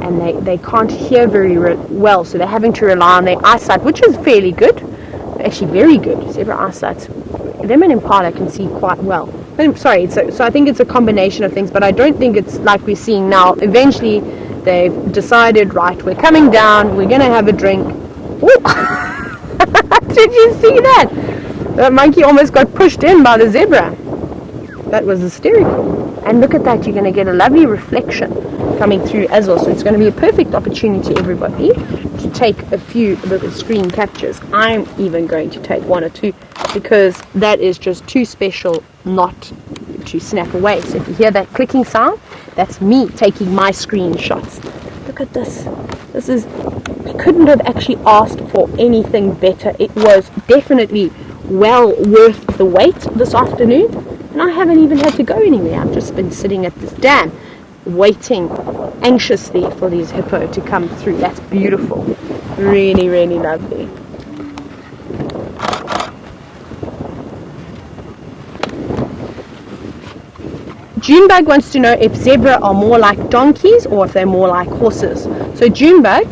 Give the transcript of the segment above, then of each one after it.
and they can't hear very well, so they're having to rely on their eyesight, which is fairly good, actually very good. Zebra eyesight. Them and impala can see quite well. I'm sorry, so I think it's a combination of things, but I don't think it's like we're seeing now. Eventually, they've decided, right, we're coming down, we're going to have a drink. Did you see that? The monkey almost got pushed in by the zebra. That was hysterical. And look at that, you're going to get a lovely reflection coming through as well. So it's going to be a perfect opportunity, everybody, to take a few little screen captures. I'm even going to take one or two because that is just too special not to snap away. So if you hear that clicking sound, that's me taking my screenshots. Look at this. This is, I couldn't have actually asked for anything better. It was definitely well worth the wait this afternoon. And I haven't even had to go anywhere. I've just been sitting at this dam, waiting anxiously for these hippo to come through. That's beautiful. Really, really lovely. Junebug wants to know if zebra are more like donkeys or if they're more like horses. So Junebug,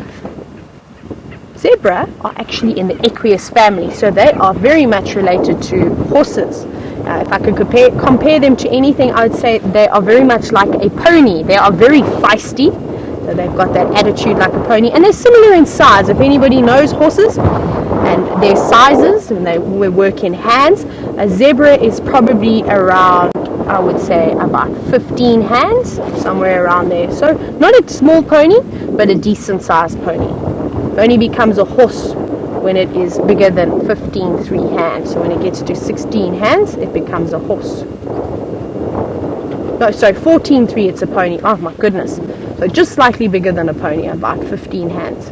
zebra are actually in the Equus family, so they are very much related to horses. If I could compare them to anything, I would say they are very much like a pony. They are very feisty, so they've got that attitude like a pony, and they're similar in size. If anybody knows horses and their sizes, and they work in hands, a zebra is probably around, I would say, about 15 hands, somewhere around there. So not a small pony, but a decent sized pony. It only becomes a horse when it is bigger than 15.3 hands. So when it gets to 16 hands, it becomes a horse. No, sorry, 14.3, it's a pony. Oh my goodness. So just slightly bigger than a pony, about 15 hands.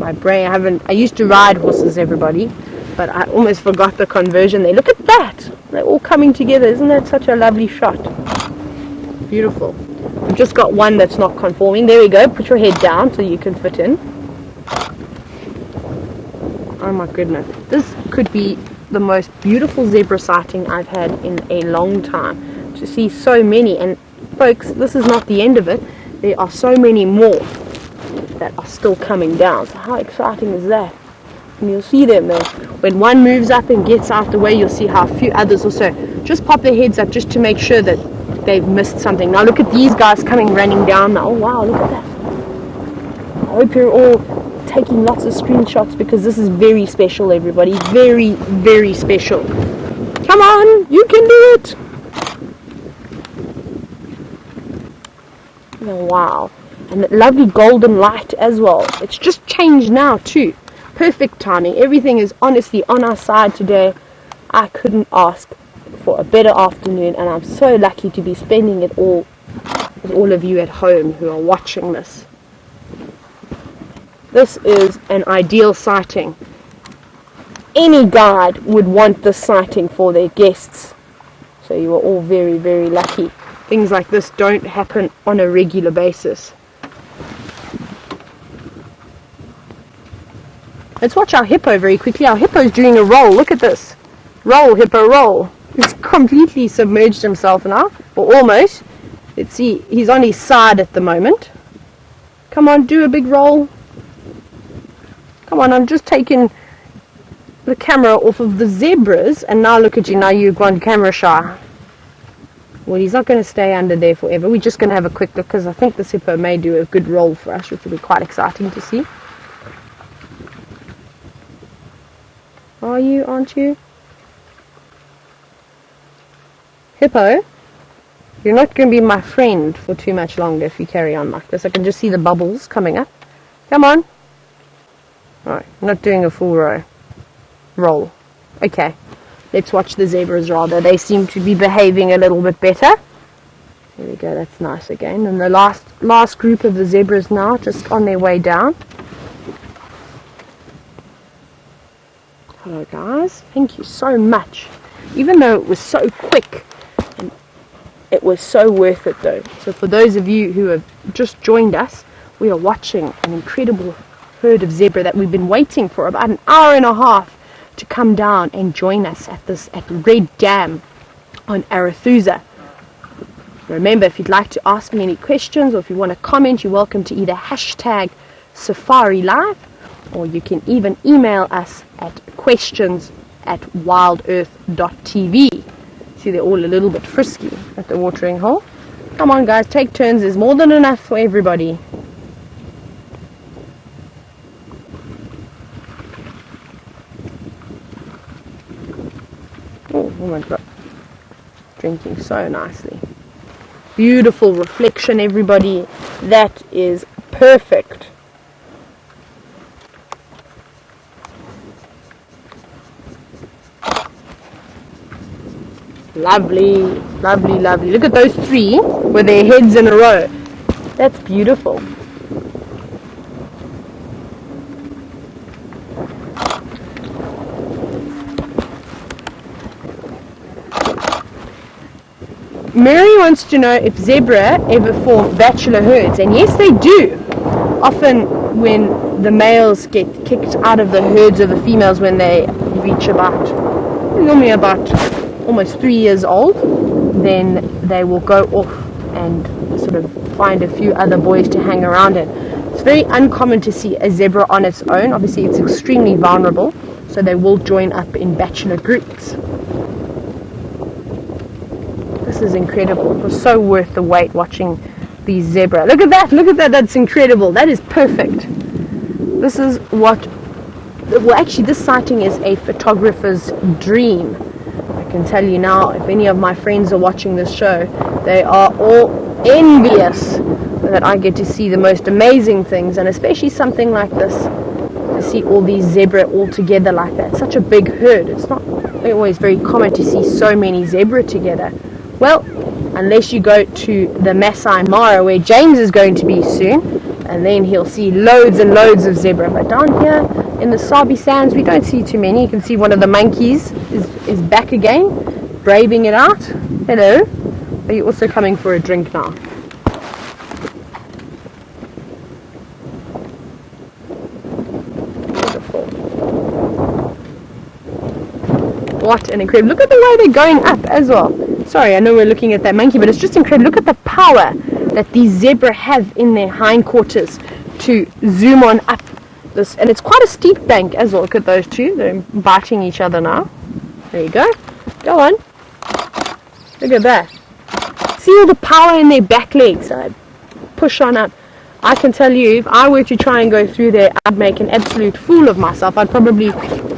My brain, I used to ride horses, everybody, but I almost forgot the conversion there. Look at that. They're all coming together. Isn't that such a lovely shot? Beautiful. We've just got one that's not conforming. There we go. Put your head down so you can fit in. Oh my goodness, this could be the most beautiful zebra sighting I've had in a long time. To see so many, and folks, this is not the end of it. There are so many more that are still coming down. So how exciting is that? And you'll see them though. When one moves up and gets out the way, you'll see how a few others also just pop their heads up just to make sure that they've missed something. Now look at these guys coming running down now. Oh wow, look at that. I hope you're all taking lots of screenshots because this is very special, everybody. Very, very special. Come on, you can do it. Oh, wow. And that lovely golden light as well. It's just changed now too. Perfect timing. Everything is honestly on our side today. I couldn't ask for a better afternoon, and I'm so lucky to be spending it all with all of you at home who are watching this. This is an ideal sighting. Any guide would want this sighting for their guests. So you are all very, very lucky. Things like this don't happen on a regular basis. Let's watch our hippo very quickly. Our hippo is doing a roll. Look at this. Roll, hippo, roll. He's completely submerged himself now, or almost. Let's see, he's on his side at the moment. Come on, do a big roll. Come on, I'm just taking the camera off of the zebras, and now look at you, now you've gone camera shy. Well, he's not going to stay under there forever. We're just going to have a quick look, because I think this hippo may do a good roll for us, which will be quite exciting to see. Are you, aren't you? Hippo, you're not going to be my friend for too much longer if you carry on like this. I can just see the bubbles coming up. Come on. Alright, not doing a full roll. Okay, let's watch the zebras rather. They seem to be behaving a little bit better. There we go, that's nice again. And the last group of the zebras now, just on their way down. Hello guys, thank you so much. Even though it was so quick, and it was so worth it though. So for those of you who have just joined us, we are watching an incredible herd of zebra that we've been waiting for about an hour and a half to come down and join us at Red Dam on Arathusa. Remember, if you'd like to ask me any questions or if you want to comment, you're welcome to either hashtag Safari Live, or you can even email us at questions@WildEarthTV. See, they're all a little bit frisky at the watering hole. Come on, guys, take turns. There's more than enough for everybody. Oh my God. Drinking so nicely. Beautiful reflection, everybody. That is perfect. Lovely, lovely, lovely. Look at those three with their heads in a row. That's beautiful. Mary wants to know if zebra ever form bachelor herds, and yes they do. Often when the males get kicked out of the herds of the females when they reach normally about almost 3 years old, then they will go off and sort of find a few other boys to hang around in. It's very uncommon to see a zebra on its own. Obviously it's extremely vulnerable, so they will join up in bachelor groups. This is incredible. It was so worth the wait watching these zebra. Look at that, that's incredible. That is perfect. This is what, well actually this sighting is a photographer's dream. I can tell you now, if any of my friends are watching this show, they are all envious that I get to see the most amazing things, and especially something like this, to see all these zebra all together like that. Such a big herd. It's not always very common to see so many zebra together. Well, unless you go to the Masai Mara where James is going to be soon, and then he'll see loads and loads of zebra. But down here in the Sabi Sands we don't see too many. You can see one of the monkeys is back again, braving it out. Hello. Are you also coming for a drink now? Beautiful. What an incredible, look at the way they're going up as well. Sorry, I know we're looking at that monkey, but it's just incredible. Look at the power that these zebra have in their hindquarters to zoom on up this, and it's quite a steep bank as well. Look at those two, they're biting each other now. There you go. Go on. Look at that. See all the power in their back legs. I push on up. I can tell you, if I were to try and go through there, I'd make an absolute fool of myself. I'd probably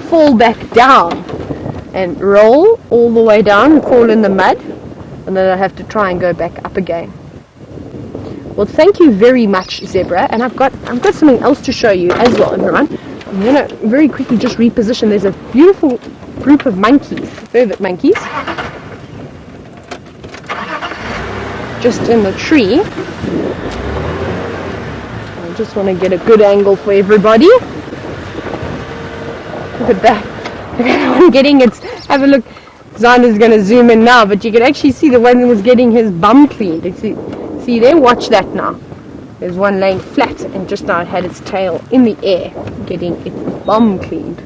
fall back down and roll all the way down and fall in the mud, and then I'd have to try and go back up again. Well, thank you very much, zebra, and I've got something else to show you as well, everyone. I'm going to very quickly just reposition. There's a beautiful group of monkeys, vervet monkeys, just in the tree. I just want to get a good angle for everybody. Look at that. I'm getting it. Have a look. Xander's going to zoom in now, but you can actually see the one that was getting his bum cleaned. See there? Watch that now. There's one laying flat, and just now it had its tail in the air, getting its bum cleaned.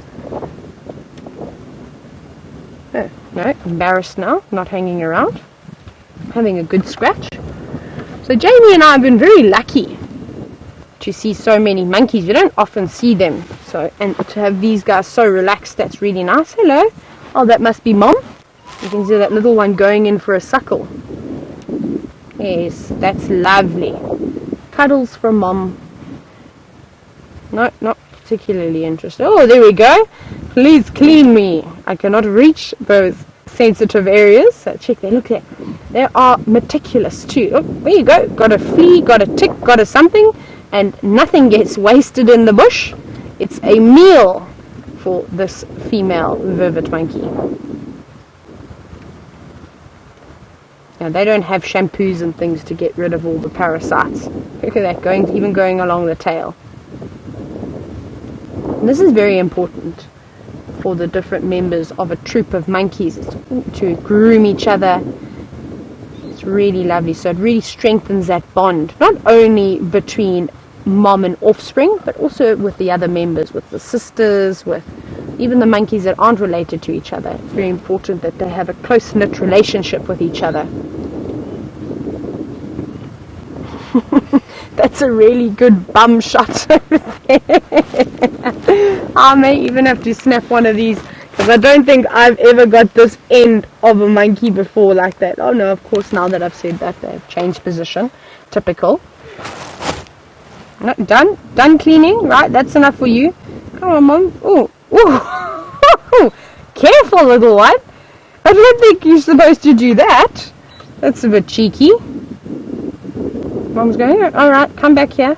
Oh, no, embarrassed now, not hanging around, having a good scratch. So Jamie and I have been very lucky to see so many monkeys. We don't often see them, so, and to have these guys so relaxed, that's really nice. Hello. Oh, that must be Mom. You can see that little one going in for a suckle. Yes, that's lovely. Cuddles from Mom. No, not particularly interested. Oh, there we go. Please clean me. I cannot reach those sensitive areas. So check there. Look there. They are meticulous too. Oh, there you go. Got a flea, got a tick, got a something, and nothing gets wasted in the bush. It's a meal for this female vervet monkey. Now they don't have shampoos and things to get rid of all the parasites. Look at that, even going along the tail. And this is very important for the different members of a troop of monkeys, to groom each other. It's really lovely. So it really strengthens that bond, not only between mom and offspring, but also with the other members, with the sisters, with even the monkeys that aren't related to each other. It's very important that they have a close-knit relationship with each other. That's a really good bum shot over there. I may even have to snap one of these, because I don't think I've ever got this end of a monkey before like that. Oh no, of course, now that I've said that, they've changed position. Typical. No, done cleaning, right? That's enough for you. Come on, Mom. Oh, oh. Careful, little one. I don't think you're supposed to do that. That's a bit cheeky. Mom's going, alright, come back here.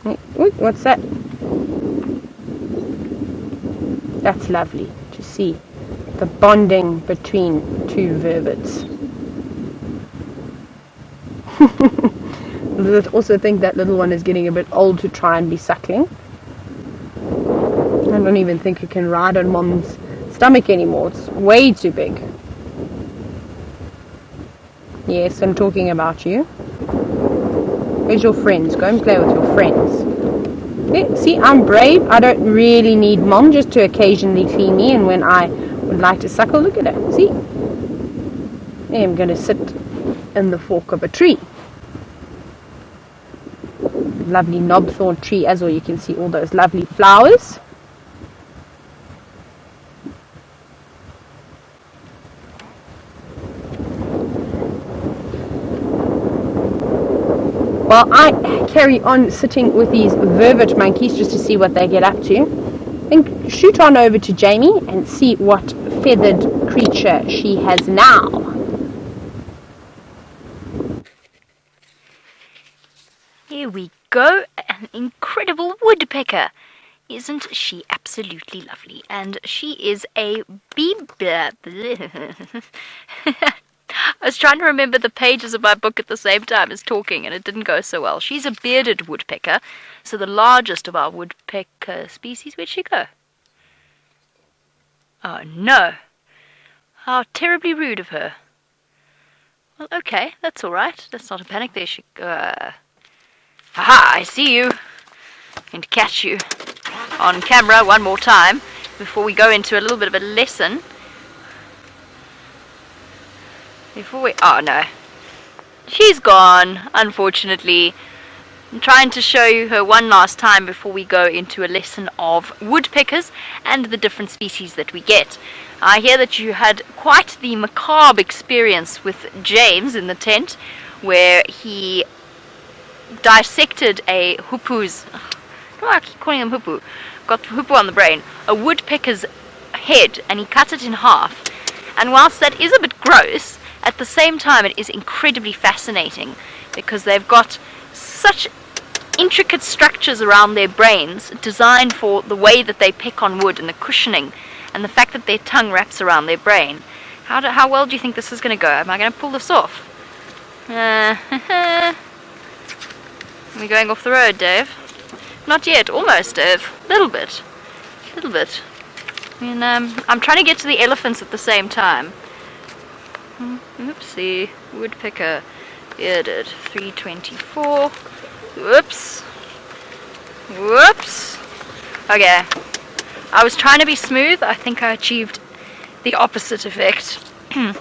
Ooh, what's that? That's lovely to see the bonding between two vervets. I also think that little one is getting a bit old to try and be suckling. I don't even think it can ride on Mom's stomach anymore. It's way too big. Yes, I'm talking about you. Where's your friends? Go and play with your friends. Okay, see, I'm brave. I don't really need Mom just to occasionally clean me, and when I would like to suckle, look at her. See? I'm going to sit in the fork of a tree. Lovely knobthorn tree as well. You can see all those lovely flowers. While I carry on sitting with these Vervet Monkeys just to see what they get up to, and shoot on over to Jamie and see what feathered creature she has now. Here we go, an incredible woodpecker. Isn't she absolutely lovely? And she is a I was trying to remember the pages of my book at the same time as talking, and it didn't go so well. She's a bearded woodpecker, so the largest of our woodpecker species. Where'd she go? Oh, no. How terribly rude of her. Well, okay, that's all right. That's not a panic. There she goes. Haha, I see you. I'm going to catch you on camera one more time before we go into a little bit of a lesson. Oh no, she's gone, unfortunately. I'm trying to show you her one last time before we go into a lesson of woodpeckers and the different species that we get. I hear that you had quite the macabre experience with James in the tent, where he dissected a hoopoe's, I keep calling him hoopoe, got hoopoe on the brain, a woodpecker's head, and he cut it in half. And whilst that is a bit gross, at the same time, it is incredibly fascinating because they've got such intricate structures around their brains designed for the way that they pick on wood and the cushioning and the fact that their tongue wraps around their brain. How well do you think this is going to go? Am I going to pull this off? Are we going off the road, Dave? Not yet. Almost, Dave. Little bit. I mean, I'm trying to get to the elephants at the same time. Oopsie, woodpecker, bearded, 324. Whoops. Okay, I was trying to be smooth. I think I achieved the opposite effect. I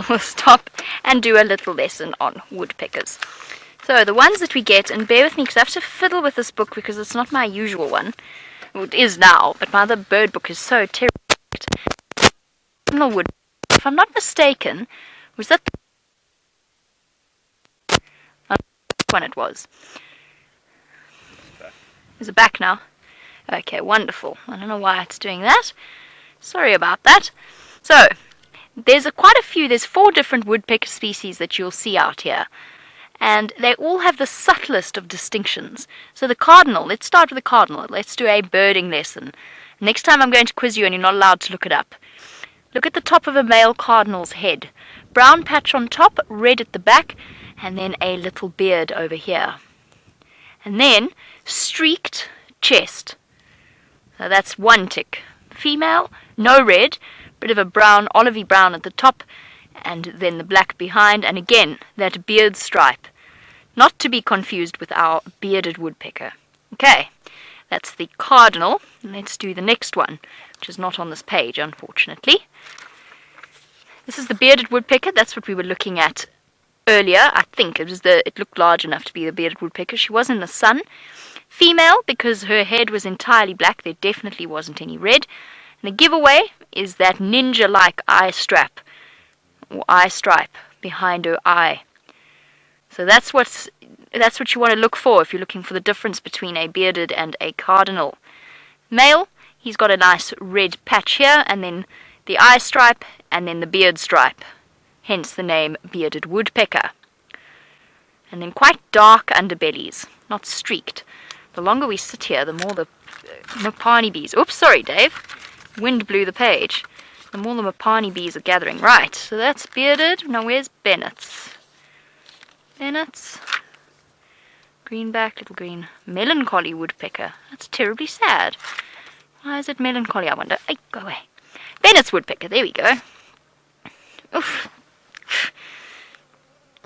will stop and do a little lesson on woodpeckers. So the ones that we get, and bear with me because I have to fiddle with this book because it's not my usual one. Well, it is now, but my other bird book is so terrible. Wood. If I'm not mistaken, was that the one it was? Is it back now? Okay, wonderful. I don't know why it's doing that. Sorry about that. So, there's quite a few. There's 4 different woodpecker species that you'll see out here. And they all have the subtlest of distinctions. So the cardinal, let's start with the cardinal. Let's do a birding lesson. Next time I'm going to quiz you and you're not allowed to look it up. Look at the top of a male cardinal's head. Brown patch on top, red at the back, and then a little beard over here. And then streaked chest. So that's one tick. Female, no red, bit of a brown, olivey brown at the top, and then the black behind, and again, that beard stripe. Not to be confused with our bearded woodpecker. Okay, that's the cardinal. Let's do the next one, which is not on this page, unfortunately. This is the bearded woodpecker. That's what we were looking at earlier. I think it looked large enough to be the bearded woodpecker. She was in the sun. Female, because her head was entirely black, there definitely wasn't any red. And the giveaway is that ninja-like eye strap, or eye stripe, behind her eye. So that's what you want to look for if you're looking for the difference between a bearded and a cardinal. Male, he's got a nice red patch here, and then the eye stripe, and then the beard stripe. Hence the name bearded woodpecker. And then quite dark underbellies, not streaked. The longer we sit here, the more the mopani bees... Oops, sorry, Dave. Wind blew the page. The more the mopani bees are gathering. Right, so that's bearded. Now where's Bennett's? Bennett's. Greenback, little green. Melancholy woodpecker. That's terribly sad. Why is it melancholy, I wonder? Hey, go away. Bennett's woodpecker, there we go. Oof.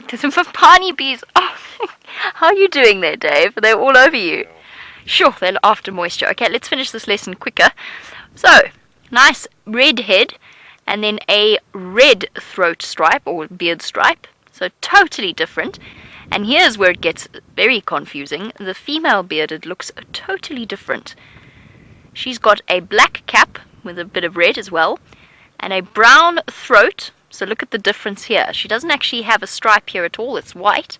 There's some mopani bees. Oh, how are you doing there, Dave? They're all over you. Sure, they're after moisture. Okay, let's finish this lesson quicker. So, nice red head, and then a red throat stripe, or beard stripe. So, totally different. And here's where it gets very confusing. The female bearded looks totally different. She's got a black cap with a bit of red as well, and a brown throat. So look at the difference here. She doesn't actually have a stripe here at all. It's white.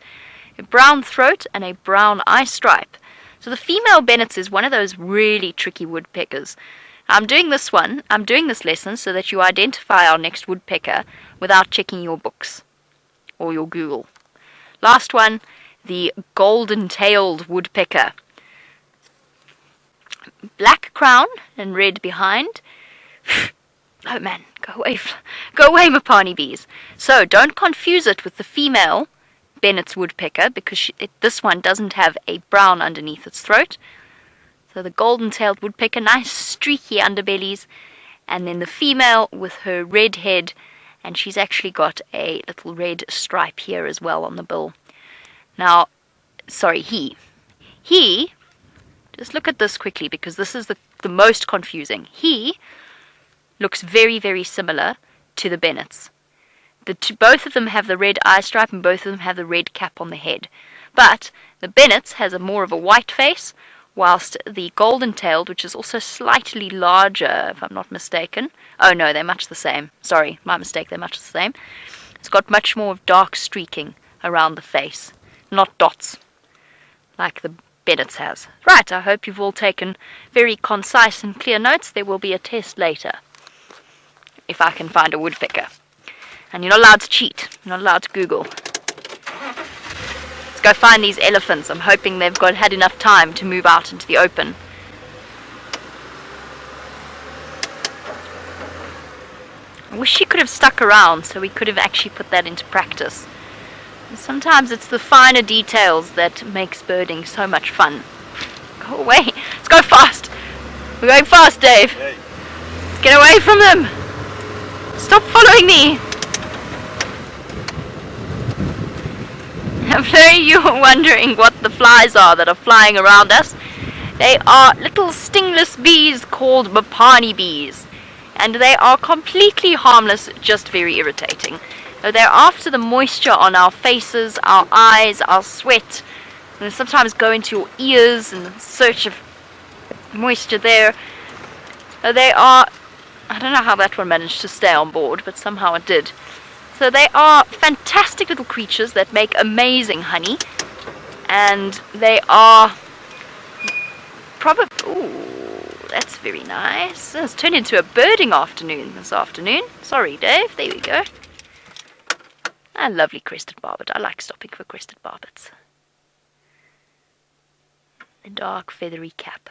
A brown throat and a brown eye stripe. So the female Bennett's is one of those really tricky woodpeckers. I'm doing this lesson so that you identify our next woodpecker without checking your books or your Google. Last one, the golden-tailed woodpecker. Black crown and red behind. Oh man, go away, mopani bees. So don't confuse it with the female Bennett's woodpecker, because this one doesn't have a brown underneath its throat. So the golden-tailed woodpecker, nice streaky underbellies, and then the female with her red head, and she's actually got a little red stripe here as well on the bill. Now, sorry, he, just look at this quickly, because this is the most confusing. He looks very, very similar to the Bennetts. Both of them have the red eye stripe, and both of them have the red cap on the head. But the Bennetts has more of a white face, whilst the golden-tailed, which is also slightly larger, if I'm not mistaken. Oh no, they're much the same. Sorry, my mistake, they're much the same. It's got much more of dark streaking around the face, not dots, like the Bennett's has. Right, I hope you've all taken very concise and clear notes. There will be a test later, if I can find a woodpecker. And you're not allowed to cheat. You're not allowed to Google. Let's go find these elephants. I'm hoping they've had enough time to move out into the open. I wish she could have stuck around so we could have actually put that into practice. And sometimes it's the finer details that makes birding so much fun. Go away. Let's go fast. We're going fast, Dave. Hey. Let's get away from them. Stop following me. I'm sure you're wondering what the flies are that are flying around us. They are little stingless bees called mopani bees. And they are completely harmless, just very irritating. They're after the moisture on our faces, our eyes, our sweat. And they sometimes go into your ears in search of moisture there. They are... I don't know how that one managed to stay on board, but somehow it did. So they are fantastic little creatures that make amazing honey. And they are probably... Ooh, that's very nice. It's turned into a birding afternoon this afternoon. Sorry, Dave. There we go. A lovely crested barbet. I like stopping for crested barbets. A dark feathery cap.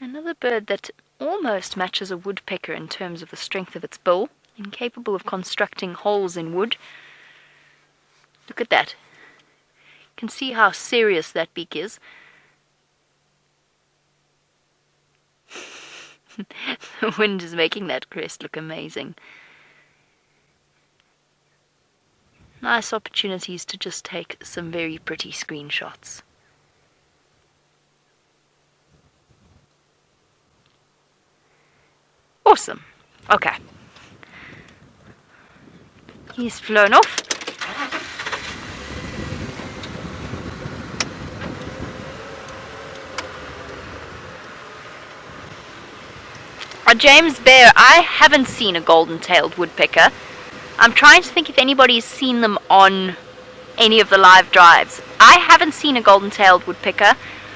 Another bird that almost matches a woodpecker in terms of the strength of its bill, incapable of constructing holes in wood. Look at that. You can see how serious that beak is. The wind is making that crest look amazing. Nice opportunities to just take some very pretty screenshots. Awesome. Okay. He's flown off. James Bear, I haven't seen a golden-tailed woodpecker. I'm trying to think if anybody's seen them on any of the live drives. I haven't seen a golden-tailed woodpecker.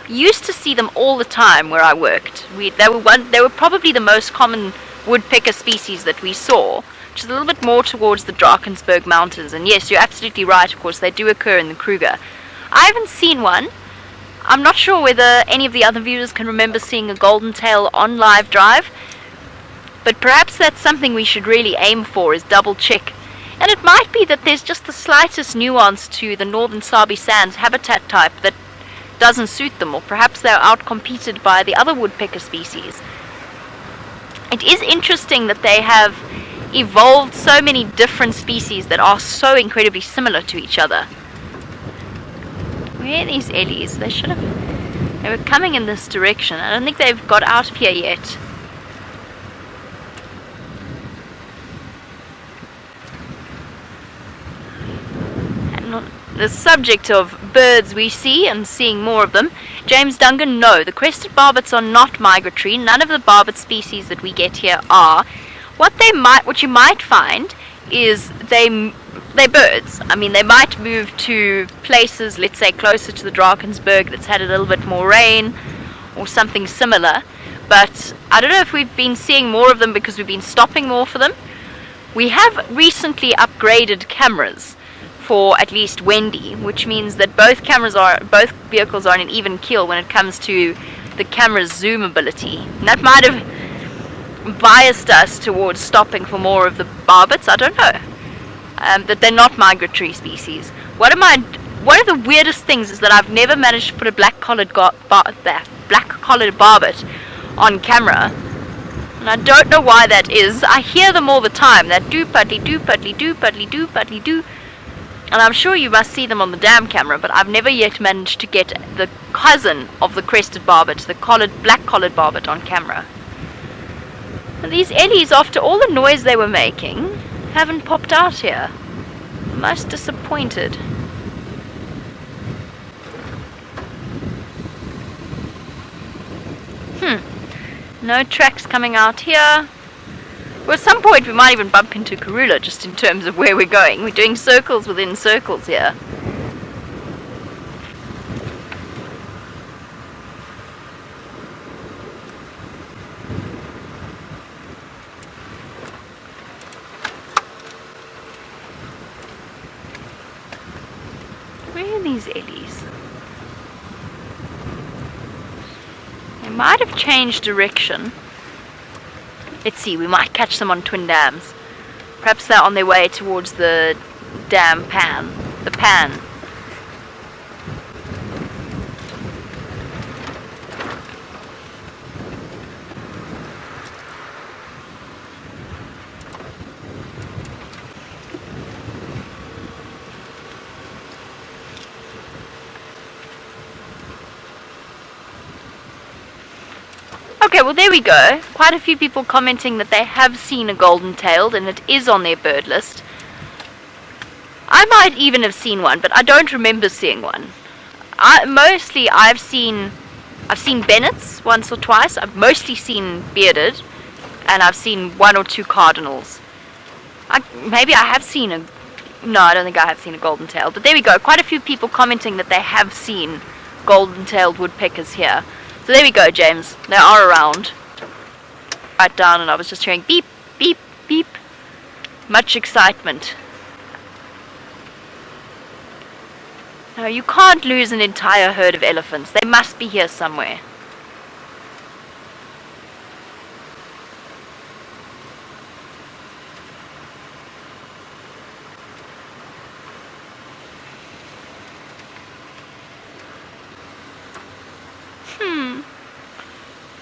Used to see them all the time where I worked. They were probably the most common woodpecker species that we saw, which is a little bit more towards the Drakensberg Mountains. And yes, you're absolutely right, of course, they do occur in the Kruger. I haven't seen one. I'm not sure whether any of the other viewers can remember seeing a golden-tail on live drive. But perhaps that's something we should really aim for, is double check. And it might be that there's just the slightest nuance to the northern Sabi Sands habitat type that doesn't suit them, or perhaps they're outcompeted by the other woodpecker species. It is interesting that they have evolved so many different species that are so incredibly similar to each other. Where are these Ellies? They were coming in this direction. I don't think they've got out of here yet. The subject of birds we see and seeing more of them. James Dungan, no, the crested barbets are not migratory. None of the barbet species that we get here are. What you might find is they're birds. I mean, they might move to places, let's say closer to the Drakensberg, that's had a little bit more rain or something similar. But I don't know if we've been seeing more of them because we've been stopping more for them. We have recently upgraded cameras for at least Wendy, which means that both vehicles are on an even keel when it comes to the camera's zoom ability. And that might have biased us towards stopping for more of the barbets. I don't know. That they're not migratory species. One of the weirdest things is that I've never managed to put a black-collared barbet on camera. And I don't know why that is. I hear them all the time. That do puddly do puddly do puddly do puddly do. And I'm sure you must see them on the dam camera, but I've never yet managed to get the cousin of the crested barbet, the black-collared barbet, on camera. And these Ellies, after all the noise they were making, haven't popped out here. I'm most disappointed. No tracks coming out here. Well, at some point we might even bump into Karula, just in terms of where we're going. We're doing circles within circles here. Where are these Ellies? They might have changed direction. Let's see, we might catch them on twin dams. Perhaps they're on their way towards the dam pan. The pan. Okay, well there we go. Quite a few people commenting that they have seen a golden-tailed and it is on their bird list. I might even have seen one, but I don't remember seeing one. I've seen bennets once or twice. I've mostly seen bearded, and I've seen one or two cardinals. Maybe I have seen a... No, I don't think I have seen a golden-tailed. But there we go. Quite a few people commenting that they have seen golden-tailed woodpeckers here. So there we go, James. They are around. Right down, and I was just hearing beep, beep, beep. Much excitement. No, you can't lose an entire herd of elephants. They must be here somewhere.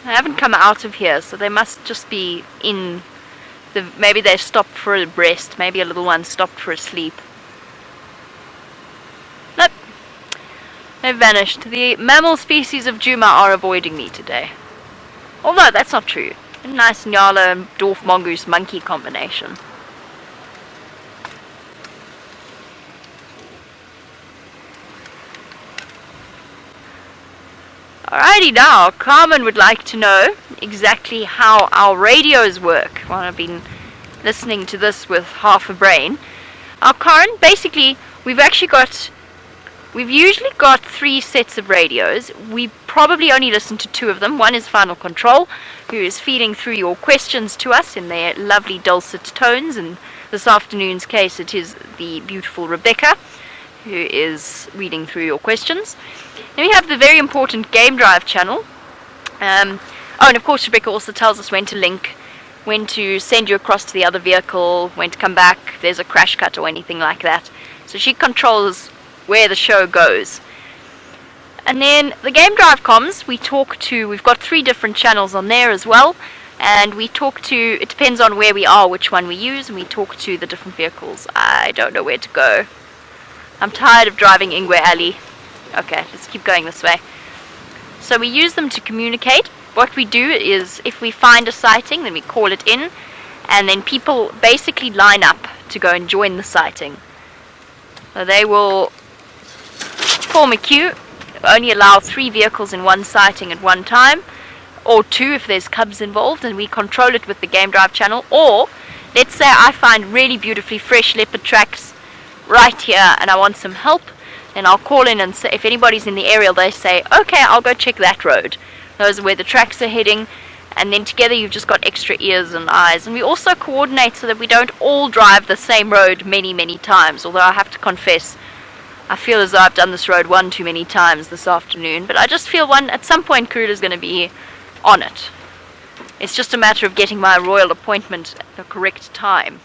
They haven't come out of here, so they must just be in the... Maybe they stopped for a rest. Maybe a little one stopped for a sleep. Nope. They've vanished. The mammal species of Djuma are avoiding me today. Although, that's not true. A nice Nyala and dwarf mongoose monkey combination. Alrighty, now Carmen would like to know exactly how our radios work. Well, I've been listening to this with half a brain. Karen, basically, we've usually got 3 sets of radios. We probably only listen to 2 of them. One is Final Control, who is feeding through your questions to us in their lovely dulcet tones. In this afternoon's case, it is the beautiful Rebecca, who is reading through your questions. Then we have the very important Game Drive channel. And of course, Rebecca also tells us when to link, when to send you across to the other vehicle, when to come back if there's a crash cut or anything like that. So she controls where the show goes. And then the Game Drive comms, we've got 3 different channels on there as well, and we talk to, it depends on where we are, which one we use, and we talk to the different vehicles. I don't know where to go. I'm tired of driving Ingwe Alley. Okay, let's keep going this way. So we use them to communicate. What we do is, if we find a sighting, then we call it in, and then people basically line up to go and join the sighting. So they will form a queue, only allow 3 vehicles in one sighting at one time, or 2 if there's cubs involved, and we control it with the Game Drive channel. Or, let's say I find really beautifully fresh leopard tracks right here and I want some help, then I'll call in and say, if anybody's in the area, they say, okay, I'll go check that road. Those are where the tracks are heading, and then together you've just got extra ears and eyes. And we also coordinate so that we don't all drive the same road many, many times, although I have to confess, I feel as though I've done this road one too many times this afternoon, but I just feel at some point Karula's going to be on it. It's just a matter of getting my royal appointment at the correct time.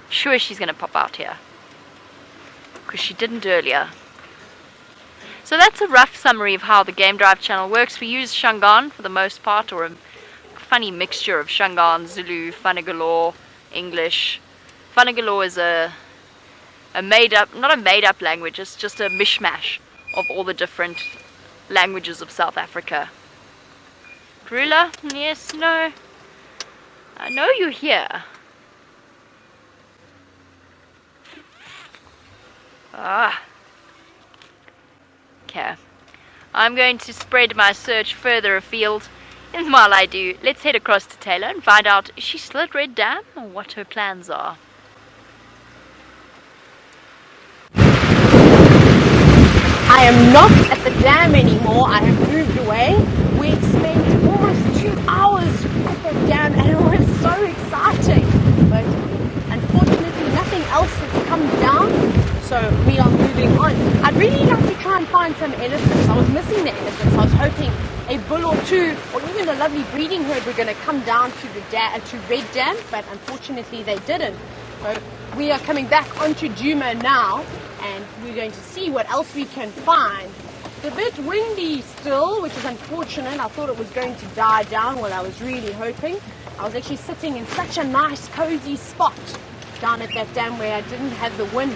I'm sure she's going to pop out here, because she didn't earlier. So that's a rough summary of how the Game Drive channel works. We use Shangaan for the most part, or a funny mixture of Shangaan, Zulu, Fanagalore, English. Fanagalore is a made-up, not a made-up language, it's just a mishmash of all the different languages of South Africa. Karula? Yes, no. I know you're here. Okay. I'm going to spread my search further afield, and while I do, let's head across to Tayla and find out, is she still at Red Dam, or what her plans are. I am not at the dam anymore. I have moved away. We spent almost 2 hours at the dam and it was so exciting. But unfortunately nothing else has come down, so we are moving on. I'd really like to try and find some elephants. I was missing the elephants. I was hoping a bull or 2 or even a lovely breeding herd were going to come down to the to Red Dam, but unfortunately they didn't. So we are coming back onto Djuma now, and we're going to see what else we can find. It's a bit windy still, which is unfortunate. I thought it was going to die down, what I was really hoping. I was actually sitting in such a nice cozy spot down at that dam where I didn't have the wind.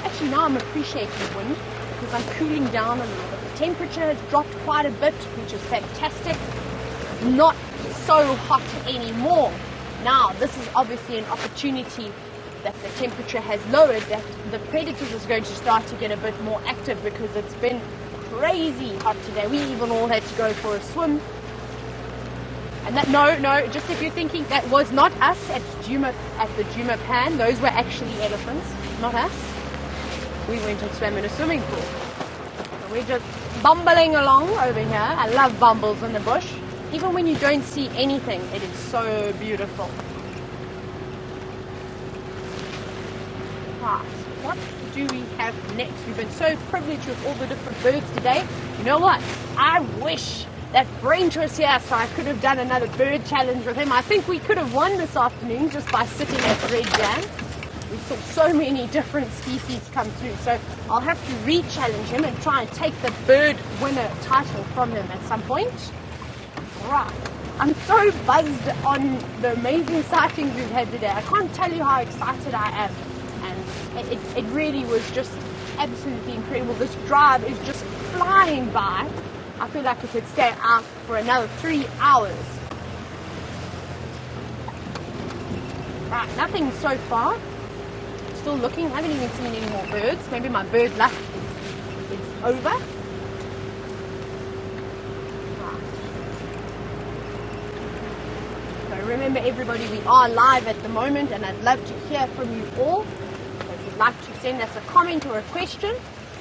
Actually now I'm appreciating the wind because I'm cooling down a little bit. The temperature has dropped quite a bit, which is fantastic. Not so hot anymore. Now this is obviously an opportunity that the temperature has lowered, that the predators is going to start to get a bit more active, because it's been crazy hot today. We even all had to go for a swim. And that, no, just if you're thinking, that was not us at the Djuma Pan. Those were actually elephants, not us. We went and swam in a swimming pool. So we're just bumbling along over here. I love bumbles in the bush. Even when you don't see anything, it is so beautiful. What do we have next? We've been so privileged with all the different birds today. You know what? I wish that Brent was here so I could have done another bird challenge with him. I think we could have won this afternoon just by sitting at Red Dam. We saw so many different species come through. So I'll have to re-challenge him and try and take the bird winner title from him at some point. Right. I'm so buzzed on the amazing sightings we've had today. I can't tell you how excited I am. And it really was just absolutely incredible. This drive is just flying by. I feel like we could stay out for another 3 hours. Right, nothing so far. Still looking, haven't even seen any more birds. Maybe my bird luck is over. remember everybody, we are live at the moment, and I'd love to hear from you all. If you'd like to send us a comment or a question,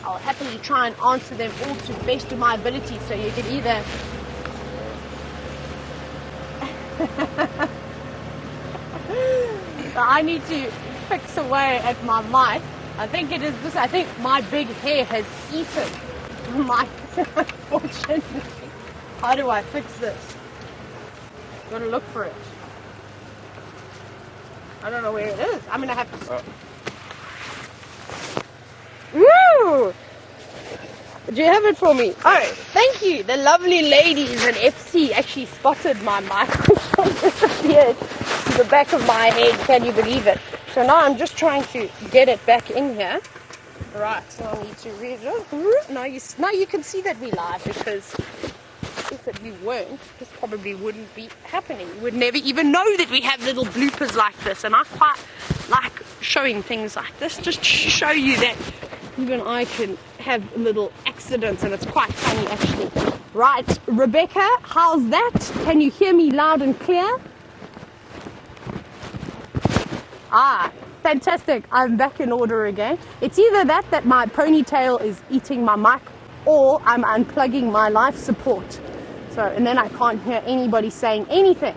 I'll happily try and answer them all to the best of my ability. So you can either so I need to fix away at my mic. I think it is this. I think my big hair has eaten my mic, unfortunately. How do I fix this? Gotta look for it. I don't know where it is. I'm gonna have to. Woo! Do you have it for me? Oh, thank you. The lovely ladies in FC actually spotted my microphone disappeared to the back of my head. Can you believe it? So now I'm just trying to get it back in here. Right, so I need to read it. Now you can see that we live, because if we weren't, this probably wouldn't be happening. You would never even know that we have little bloopers like this, and I quite like showing things like this, just to show you that even I can have little accidents, and it's quite funny actually. Right, Rebecca, how's that? Can you hear me loud and clear? Ah, fantastic. I'm back in order again. It's either that my ponytail is eating my mic, or I'm unplugging my life support. So, and then I can't hear anybody saying anything.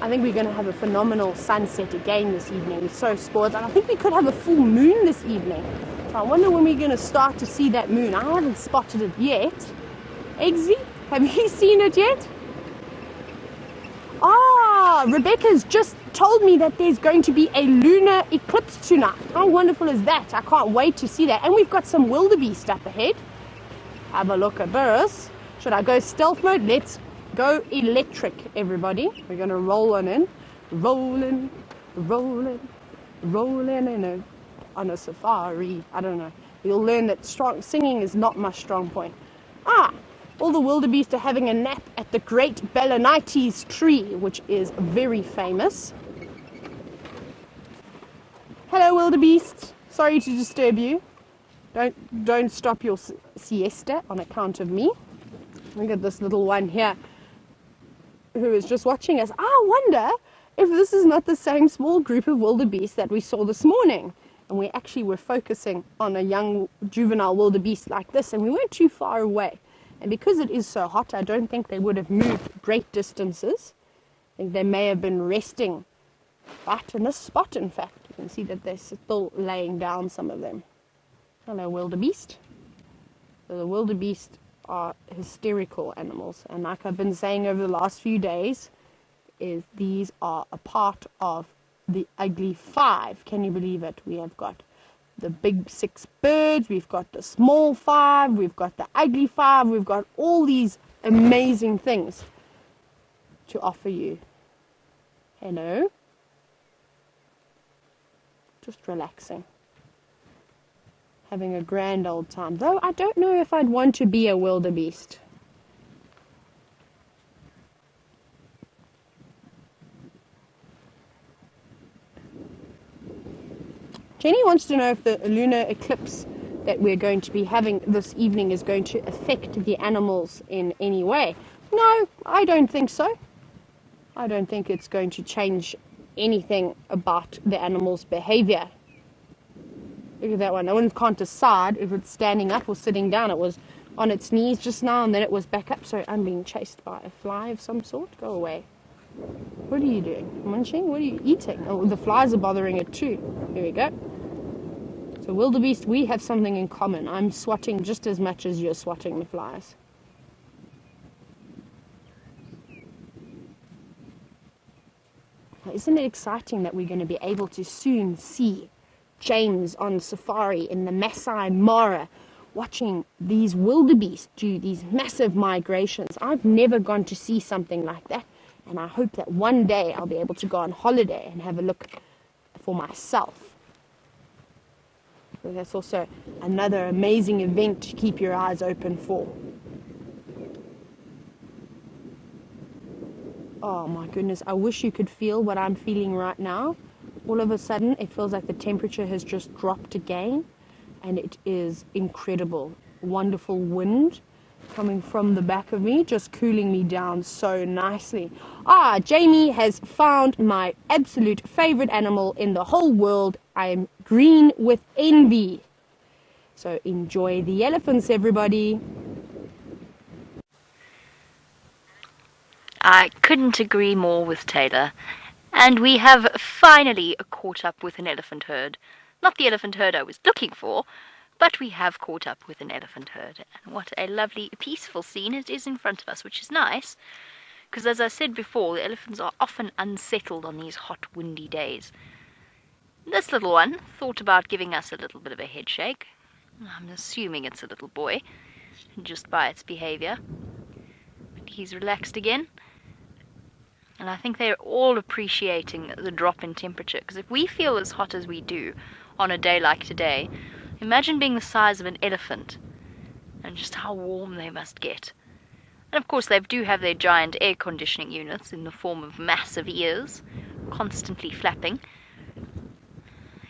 I think we're going to have a phenomenal sunset again this evening. It's so spoiled. And I think we could have a full moon this evening. So I wonder when we're going to start to see that moon. I haven't spotted it yet. Eggsy, have you seen it yet? Ah, Rebecca's just told me that there's going to be a lunar eclipse tonight. How wonderful is that? I can't wait to see that. And we've got some wildebeest up ahead. Have a look at this. Should I go stealth mode? Let's go electric, everybody. We're going to roll on in. Rolling in on a safari. I don't know. You'll learn that singing is not my strong point. Ah, all the wildebeest are having a nap at the Great Balanites tree, which is very famous. Hello, wildebeest. Sorry to disturb you. Don't stop your siesta on account of me. Look at this little one here who is just watching us. I wonder if this is not the same small group of wildebeest that we saw this morning. And we actually were focusing on a young juvenile wildebeest like this, and we weren't too far away. And because it is so hot, I don't think they would have moved great distances. I think they may have been resting right in this spot, in fact. You can see that they're still laying down, some of them. Hello, wildebeest. So the wildebeest are hysterical animals, and like I've been saying over the last few days, is these are a part of the ugly five. Can you believe it? We have got the big six birds, we've got the small five, we've got the ugly five, we've got all these amazing things to offer you. Hello. Just relaxing. Having a grand old time. Though I don't know if I'd want to be a wildebeest. Jenny wants to know if the lunar eclipse that we're going to be having this evening is going to affect the animals in any way. No, I don't think so. I don't think it's going to change anything about the animal's behavior. Look at that one. That one can't decide if it's standing up or sitting down. It was on its knees just now, and then it was back up. So I'm being chased by a fly of some sort. Go away. What are you doing? Munching? What are you eating? Oh, the flies are bothering it too. Here we go. So wildebeest, we have something in common. I'm swatting just as much as you're swatting the flies. Isn't it exciting that we're going to be able to soon see James on safari in the Masai Mara, watching these wildebeest do these massive migrations. I've never gone to see something like that, and I hope that one day I'll be able to go on holiday and have a look for myself. So that's also another amazing event to keep your eyes open for. Oh my goodness, I wish you could feel what I'm feeling right now. All of a sudden, it feels like the temperature has just dropped again, and it is incredible. wonderful wind coming from the back of me, just cooling me down so nicely. Jamie has found my absolute favorite animal in the whole world. I am green with envy. So enjoy the elephants, everybody. I couldn't agree more with Tayla. And we have finally caught up with an elephant herd. Not the elephant herd I was looking for, but we have caught up with an elephant herd. And what a lovely, peaceful scene it is in front of us, which is nice. Because as I said before, the elephants are often unsettled on these hot, windy days. This little one thought about giving us a little bit of a head shake. I'm assuming it's a little boy, just by its behavior. But he's relaxed again. And I think they're all appreciating the drop in temperature. Because if we feel as hot as we do on a day like today, imagine being the size of an elephant and just how warm they must get. And of course they do have their giant air conditioning units in the form of massive ears, constantly flapping.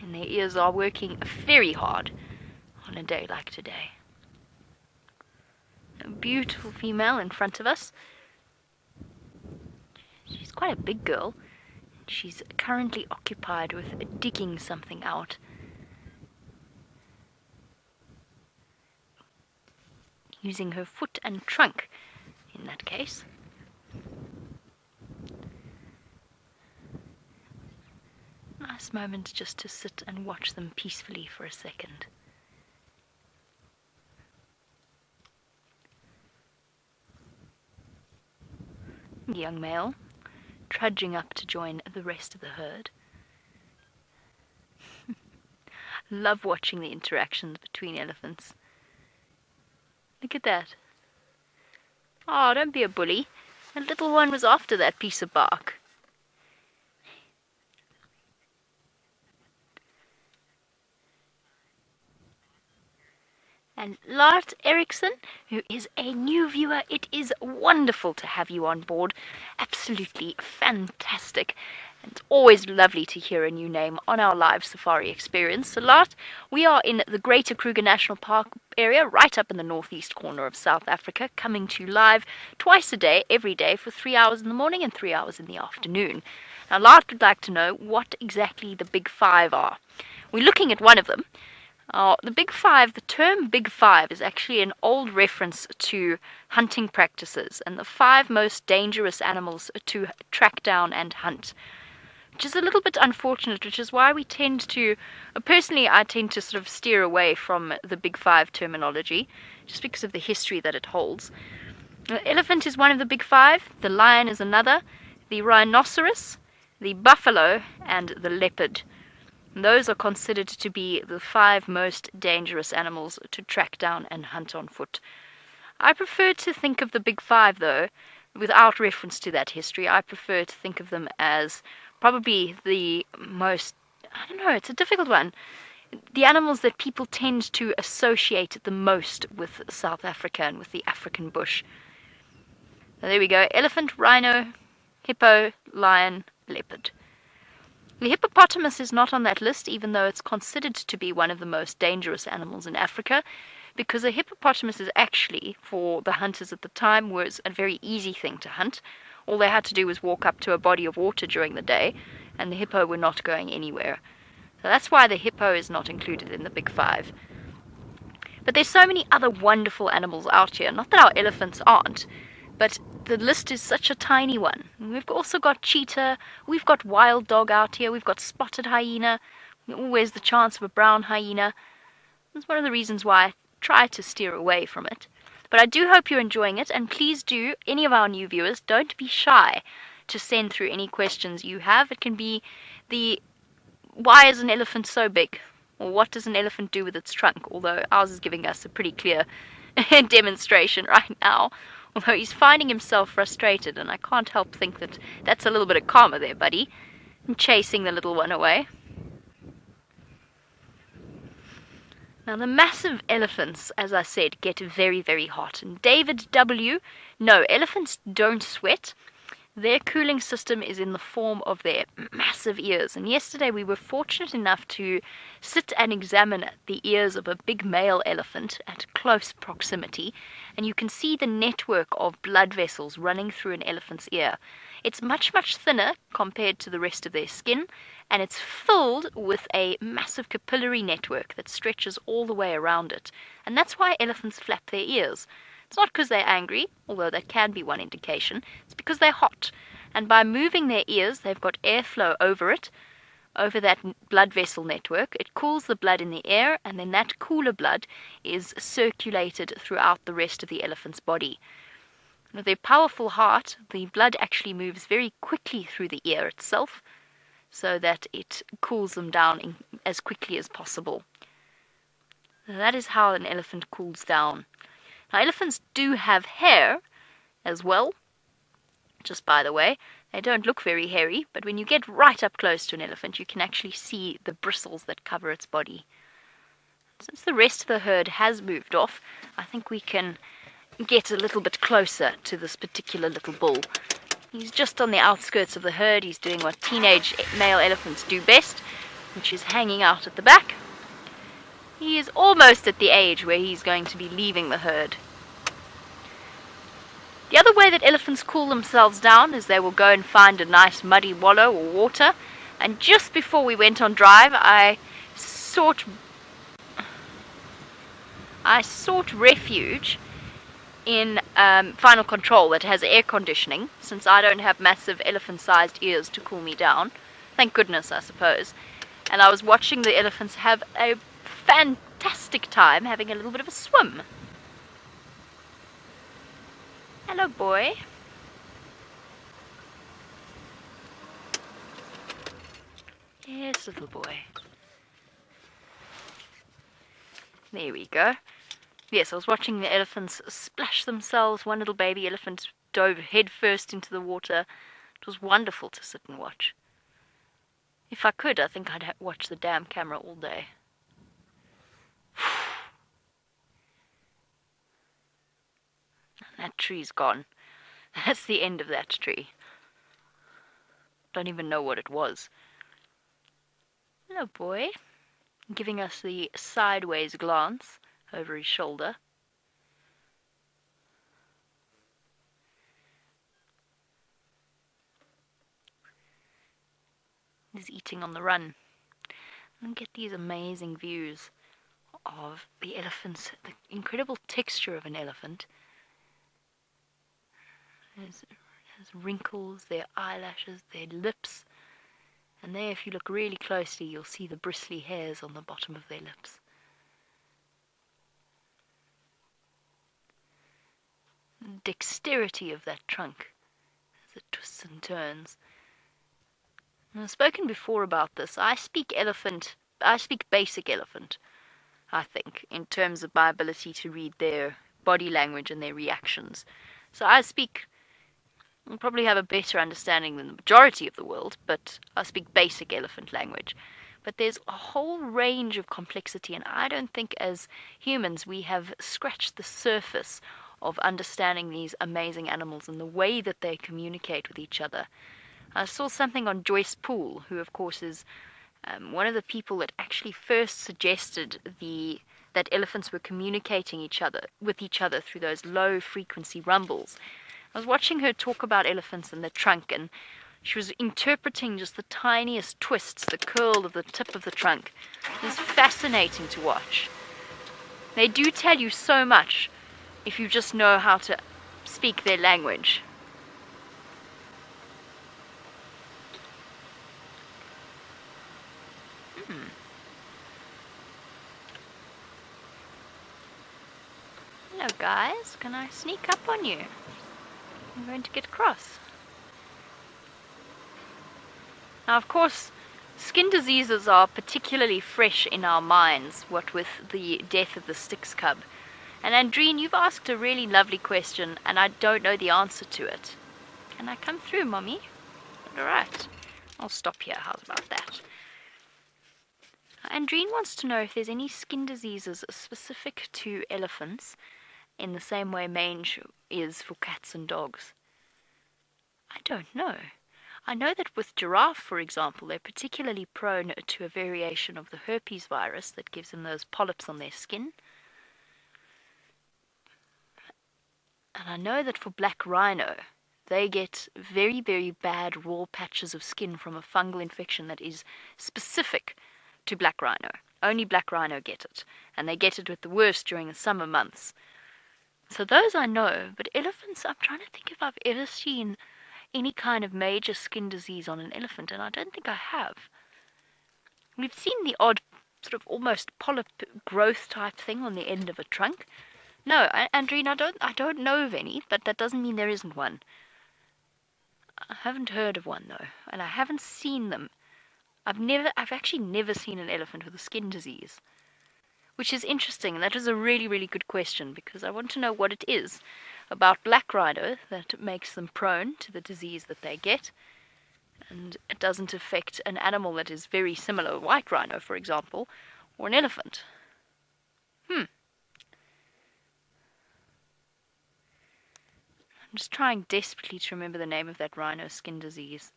And their ears are working very hard on a day like today. A beautiful female in front of us. She's quite a big girl. She's currently occupied with digging something out. Using her foot and trunk, in that case. Nice moment just to sit and watch them peacefully for a second. Young male, trudging up to join the rest of the herd. Love watching the interactions between elephants. Look at that. Oh, don't be a bully. The little one was after that piece of bark. And Lars Eriksson, who is a new viewer, it is wonderful to have you on board. Absolutely fantastic. It's always lovely to hear a new name on our live safari experience. So Lars, we are in the Greater Kruger National Park area, right up in the northeast corner of South Africa, coming to you live twice a day, every day, for 3 hours in the morning and 3 hours in the afternoon. Now Lars would like to know what exactly the Big Five are. We're looking at one of them. The Big Five, the term Big Five is actually an old reference to hunting practices and the 5 most dangerous animals to track down and hunt, which is a little bit unfortunate, which is why we tend to, personally I tend to sort of steer away from the Big Five terminology, just because of the history that it holds. The elephant is one of the Big Five, the lion is another, the rhinoceros, the buffalo, and the leopard. Those are considered to be the 5 most dangerous animals to track down and hunt on foot. I prefer to think of the Big Five, though, without reference to that history. I prefer to think of them as probably the most, I don't know, it's a difficult one. The animals that people tend to associate the most with South Africa and with the African bush. So there we go. Elephant, rhino, hippo, lion, leopard. The hippopotamus is not on that list, even though it's considered to be one of the most dangerous animals in Africa, because a hippopotamus is actually, for the hunters at the time, was a very easy thing to hunt. All they had to do was walk up to a body of water during the day, and the hippo were not going anywhere. So that's why the hippo is not included in the Big Five. But there's so many other wonderful animals out here. Not that our elephants aren't, but the list is such a tiny one. We've also got cheetah, we've got wild dog out here, we've got spotted hyena, always the chance of a brown hyena. That's one of the reasons why I try to steer away from it. But I do hope you're enjoying it, and please do, any of our new viewers, don't be shy to send through any questions you have. It can be the, why is an elephant so big? Or what does an elephant do with its trunk? Although ours is giving us a pretty clear demonstration right now. Although he's finding himself frustrated, and I can't help think that that's a little bit of karma there, buddy. I'm chasing the little one away. Now, the massive elephants, as I said, get very, very hot. And David W., no, elephants don't sweat. Their cooling system is in the form of their massive ears. And yesterday we were fortunate enough to sit and examine the ears of a big male elephant at close proximity. And you can see the network of blood vessels running through an elephant's ear. It's much, much thinner compared to the rest of their skin. And it's filled with a massive capillary network that stretches all the way around it. And that's why elephants flap their ears. It's not because they're angry, although that can be one indication. It's because they're hot. And by moving their ears, they've got airflow over it, over that blood vessel network. It cools the blood in the air, and then that cooler blood is circulated throughout the rest of the elephant's body. With their powerful heart, the blood actually moves very quickly through the ear itself, so that it cools them down as quickly as possible. That is how an elephant cools down. Now, elephants do have hair as well, just by the way. They don't look very hairy, but when you get right up close to an elephant, you can actually see the bristles that cover its body. Since the rest of the herd has moved off, I think we can get a little bit closer to this particular little bull. He's just on the outskirts of the herd. He's doing what teenage male elephants do best, which is hanging out at the back. He is almost at the age where he's going to be leaving the herd. The other way that elephants cool themselves down is they will go and find a nice muddy wallow or water. And just before we went on drive, I sought refuge in Final Control that has air conditioning, since I don't have massive elephant-sized ears to cool me down. Thank goodness, I suppose. And I was watching the elephants have a fantastic time having a little bit of a swim. Hello, boy. Yes, little boy. There we go. Yes, I was watching the elephants splash themselves. One little baby elephant dove head first into the water. It was wonderful to sit and watch. If I could, I think I'd watch the damn camera all day. That tree's gone. That's the end of that tree. Don't even know what it was. Hello, boy. Giving us the sideways glance over his shoulder. He's eating on the run. And get these amazing views of the elephants, the incredible texture of an elephant. There's wrinkles, their eyelashes, their lips. And there, if you look really closely, you'll see the bristly hairs on the bottom of their lips. The dexterity of that trunk as it twists and turns. And I've spoken before about this. I speak basic elephant, I think, in terms of my ability to read their body language and their reactions. So I probably have a better understanding than the majority of the world, but I speak basic elephant language. But there's a whole range of complexity, and I don't think as humans we have scratched the surface of understanding these amazing animals and the way that they communicate with each other. I saw something on Joyce Poole, who of course is one of the people that actually first suggested that elephants were communicating with each other through those low frequency rumbles. I was watching her talk about elephants and the trunk, and she was interpreting just the tiniest twists, the curl of the tip of the trunk. It was fascinating to watch. They do tell you so much if you just know how to speak their language. Hello, guys. Can I sneak up on you? I'm going to get cross. Now, of course, skin diseases are particularly fresh in our minds, what with the death of the Styx cub. And Andreen, you've asked a really lovely question, and I don't know the answer to it. Can I come through, Mommy? Alright. I'll stop here. How's about that? Andreen wants to know if there's any skin diseases specific to elephants in the same way mange is for cats and dogs. I don't know. I know that with giraffe, for example, they're particularly prone to a variation of the herpes virus that gives them those polyps on their skin. And I know that for black rhino, they get very, very bad raw patches of skin from a fungal infection that is specific to black rhino. Only black rhino get it, and they get it with the worst during the summer months. So those I know, but elephants, I'm trying to think if I've ever seen any kind of major skin disease on an elephant, and I don't think I have. We've seen the odd sort of almost polyp growth type thing on the end of a trunk. No, Andreen, I don't know of any, but that doesn't mean there isn't one. I haven't heard of one though, and I haven't seen them. I've actually never seen an elephant with a skin disease, which is interesting. That is a really, really good question, because I want to know what it is about black rhino that makes them prone to the disease that they get, and it doesn't affect an animal that is very similar, white rhino, for example, or an elephant. I'm just trying desperately to remember the name of that rhino skin disease.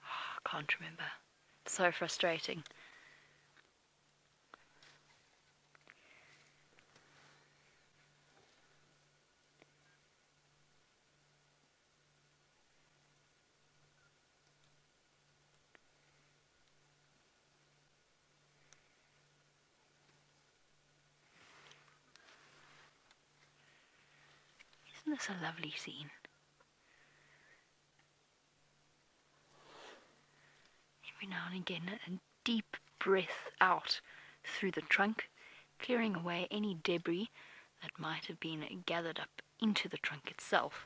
Oh, I can't remember. It's so frustrating. Isn't this a lovely scene? Every now and again, a deep breath out through the trunk, clearing away any debris that might have been gathered up into the trunk itself.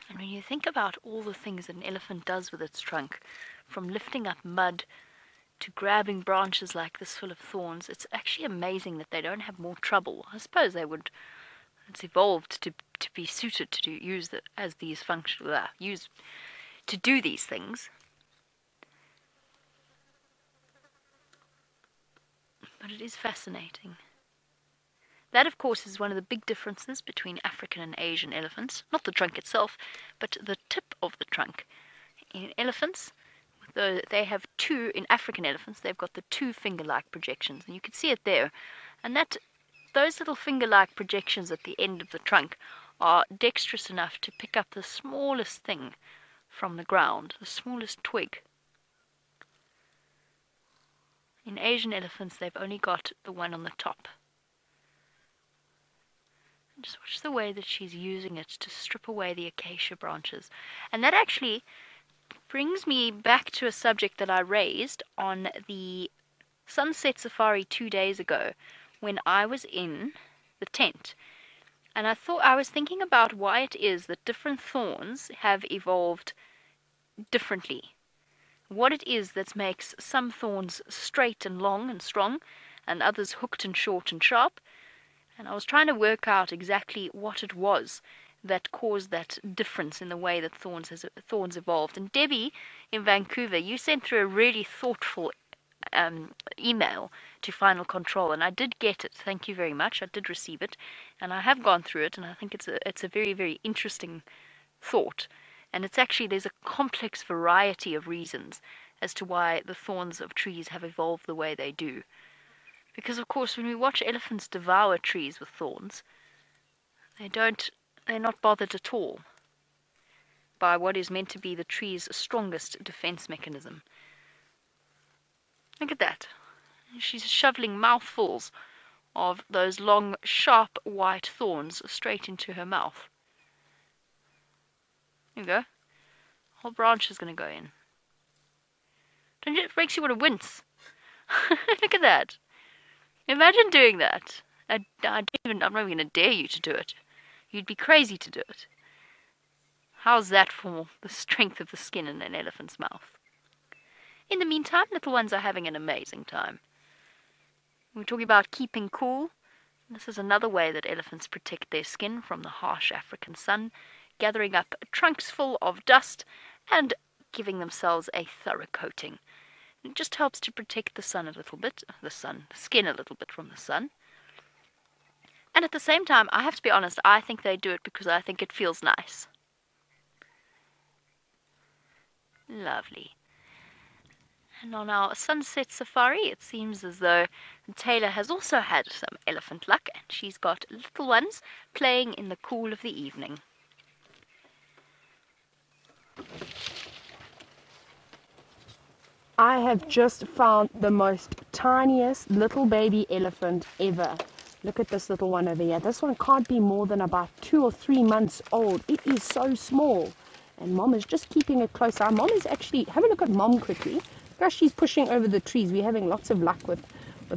And when you think about all the things that an elephant does with its trunk, from lifting up mud to grabbing branches like this full of thorns, it's actually amazing that they don't have more trouble. I suppose they would. It's evolved to be suited to use as these to do these things. But it is fascinating. That, of course, is one of the big differences between African and Asian elephants. Not the trunk itself, but the tip of the trunk. In elephants, they have in African elephants, they've got the two finger-like projections, and you can see it there. And those little finger-like projections at the end of the trunk are dexterous enough to pick up the smallest thing from the ground, the smallest twig. In Asian elephants, they've only got the one on the top. Just watch the way that she's using it to strip away the acacia branches. And that actually brings me back to a subject that I raised on the sunset safari 2 days ago when I was in the tent. And I was thinking about why it is that different thorns have evolved differently. What it is that makes some thorns straight and long and strong, and others hooked and short and sharp. And I was trying to work out exactly what it was that caused that difference in the way that thorns evolved. And Debbie in Vancouver, you sent through a really thoughtful email to Final Control, and I did get it. Thank you very much. I did receive it, and I have gone through it, and I think it's a very, very interesting thought. And there's a complex variety of reasons as to why the thorns of trees have evolved the way they do. Because, of course, when we watch elephants devour trees with thorns, they're not bothered at all by what is meant to be the tree's strongest defense mechanism. Look at that. She's shoveling mouthfuls of those long, sharp, white thorns straight into her mouth. There you go. Whole branch is going to go in. It makes you want to wince. Look at that. Imagine doing that. I'm not even going to dare you to do it. You'd be crazy to do it. How's that for the strength of the skin in an elephant's mouth? In the meantime, little ones are having an amazing time. We're talking about keeping cool. This is another way that elephants protect their skin from the harsh African sun, gathering up trunks full of dust and giving themselves a thorough coating. It just helps to protect the sun a little bit, the skin a little bit from the sun. And at the same time, I have to be honest, I think they do it because I think it feels nice. Lovely. And on our sunset safari, it seems as though Tayla has also had some elephant luck, and she's got little ones playing in the cool of the evening. I have just found the most tiniest little baby elephant ever. Look at this little one over here. This one can't be more than about 2 or 3 months old. It is so small. And Mom is just keeping a close eye. Mom is actually, have a look at Mom quickly. Gosh, she's pushing over the trees. We're having lots of luck with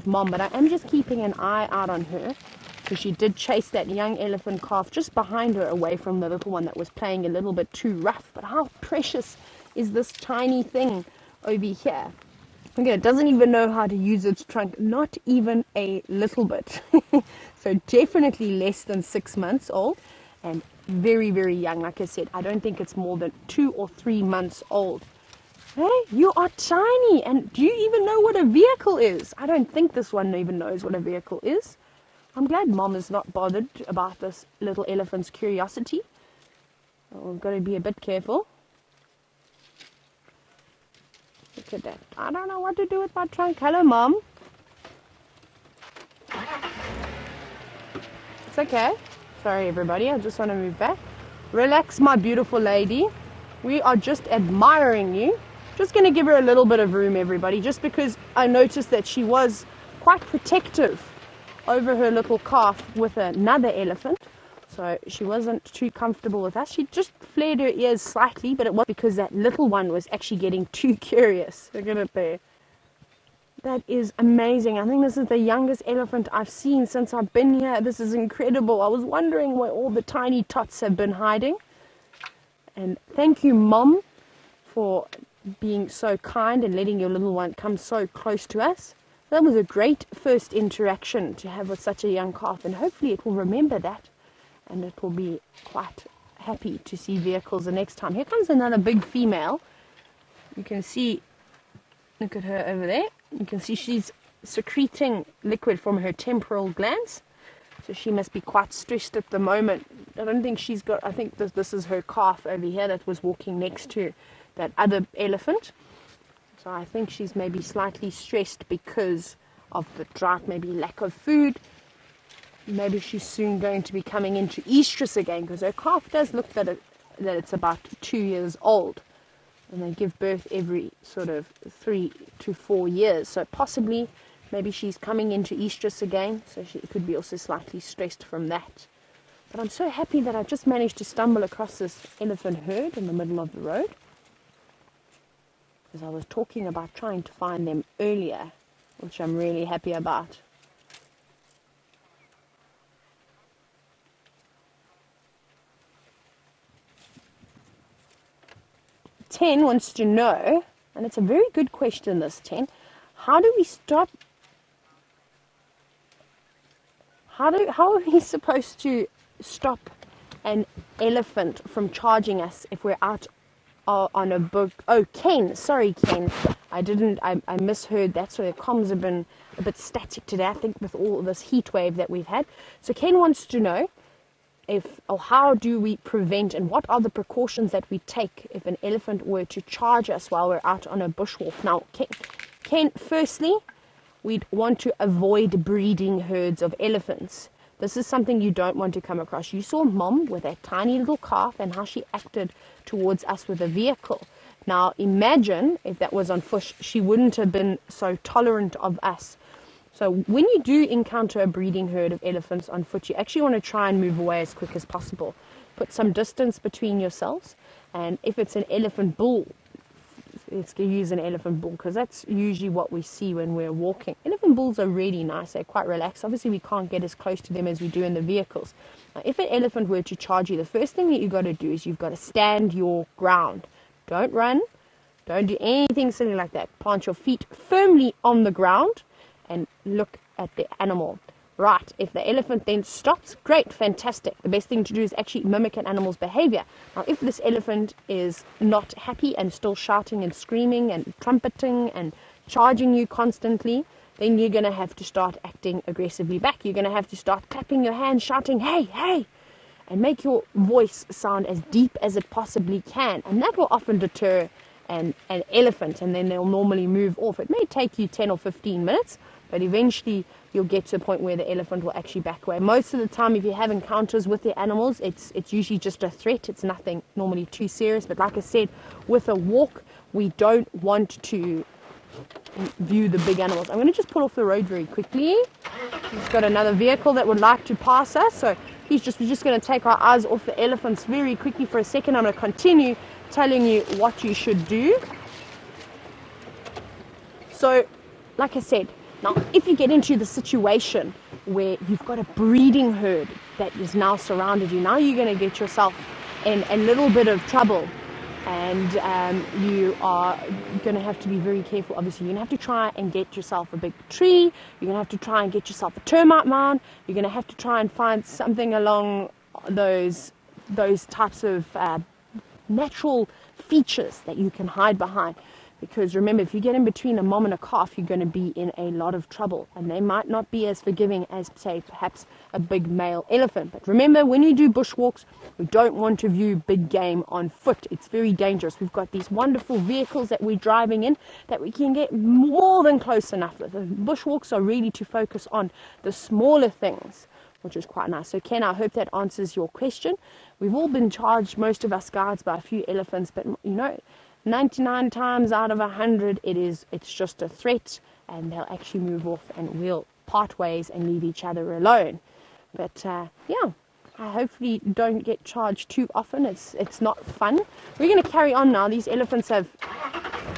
Mom, but I am just keeping an eye out on her, because she did chase that young elephant calf just behind her away from the little one that was playing a little bit too rough. But how precious is this tiny thing over here? Okay, it doesn't even know how to use its trunk, not even a little bit. So definitely less than 6 months old, and very, very young. Like I said, I don't think it's more than 2 or 3 months old. Hey, you are tiny, and do you even know what a vehicle is? I don't think this one even knows what a vehicle is. I'm glad Mom is not bothered about this little elephant's curiosity. We've got to be a bit careful. Look at that. I don't know what to do with my trunk. Hello, Mom. It's okay. Sorry, everybody. I just want to move back. Relax, my beautiful lady. We are just admiring you. Just going to give her a little bit of room, everybody, just because I noticed that she was quite protective over her little calf with another elephant. So she wasn't too comfortable with us. She just flared her ears slightly, but it was because that little one was actually getting too curious. Look at it there. That is amazing. I think this is the youngest elephant I've seen since I've been here. This is incredible. I was wondering where all the tiny tots have been hiding. And thank you, Mom, for being so kind and letting your little one come so close to us. That was a great first interaction to have with such a young calf, and hopefully it will remember that, and it will be quite happy to see vehicles the next time. Here comes another big female. You can see, look at her over there. You can see she's secreting liquid from her temporal glands, so she must be quite stressed at the moment. I don't think she's got, I think this is her calf over here that was walking next to that other elephant. So I think she's maybe slightly stressed because of the drought, maybe lack of food. Maybe she's soon going to be coming into estrus again, because her calf does look that it's about 2 years old. And they give birth every sort of 3 to 4 years. So possibly, maybe she's coming into estrus again. So she could be also slightly stressed from that. But I'm so happy that I just managed to stumble across this elephant herd in the middle of the road. Because I was talking about trying to find them earlier, which I'm really happy about. Ten wants to know, and it's a very good question, this 10, how are we supposed to stop an elephant from charging us if we're out on a book? Oh, Ken, sorry, Ken, I misheard that, so the comms have been a bit static today, I think, with all this heat wave that we've had. So Ken wants to know how do we prevent, and what are the precautions that we take if an elephant were to charge us while we're out on a bushwalk. Now, Ken, firstly, we'd want to avoid breeding herds of elephants. This is something you don't want to come across. You saw Mom with that tiny little calf and how she acted towards us with a vehicle. Now, imagine if that was on foot, she wouldn't have been so tolerant of us. So when you do encounter a breeding herd of elephants on foot, you actually want to try and move away as quick as possible. Put some distance between yourselves, and if it's an elephant bull, let's use an elephant bull, because that's usually what we see when we're walking. Elephant bulls are really nice. They're quite relaxed. Obviously, we can't get as close to them as we do in the vehicles. Now, if an elephant were to charge you, the first thing that you've got to do is you've got to stand your ground. Don't run. Don't do anything silly like that. Plant your feet firmly on the ground and look at the animal. Right, if the elephant then stops, great, fantastic. The best thing to do is actually mimic an animal's behavior. Now, if this elephant is not happy and still shouting and screaming and trumpeting and charging you constantly, then you're going to have to start acting aggressively back. You're going to have to start clapping your hands, shouting, hey, hey, and make your voice sound as deep as it possibly can. And that will often deter an elephant, and then they'll normally move off. It may take you 10 or 15 minutes, but eventually you'll get to a point where the elephant will actually back away. Most of the time, if you have encounters with the animals, it's usually just a threat. It's nothing normally too serious. But like I said, with a walk, we don't want to view the big animals. I'm going to just pull off the road very quickly. We've got another vehicle that would like to pass us, so we're just going to take our eyes off the elephants very quickly for a second. I'm going to continue telling you what you should do. So, like I said, now if you get into the situation where you've got a breeding herd that is now surrounded you, now you're going to get yourself in a little bit of trouble, and you are going to have to be very careful. Obviously, you're going to have to try and get yourself a big tree. You're going to have to try and get yourself a termite mound. You're going to have to try and find something along those types of natural features that you can hide behind. Because remember, if you get in between a mom and a calf, you're going to be in a lot of trouble. And they might not be as forgiving as, say, perhaps a big male elephant. But remember, when you do bushwalks, we don't want to view big game on foot. It's very dangerous. We've got these wonderful vehicles that we're driving in that we can get more than close enough with. The bushwalks are really to focus on the smaller things, which is quite nice. So Ken, I hope that answers your question. We've all been charged, most of us guides, by a few elephants, but 99 times out of 100 it's just a threat, and they'll actually move off and we'll part ways and leave each other alone. But yeah, I hopefully don't get charged too often. It's not fun. We're going to carry on now. These elephants have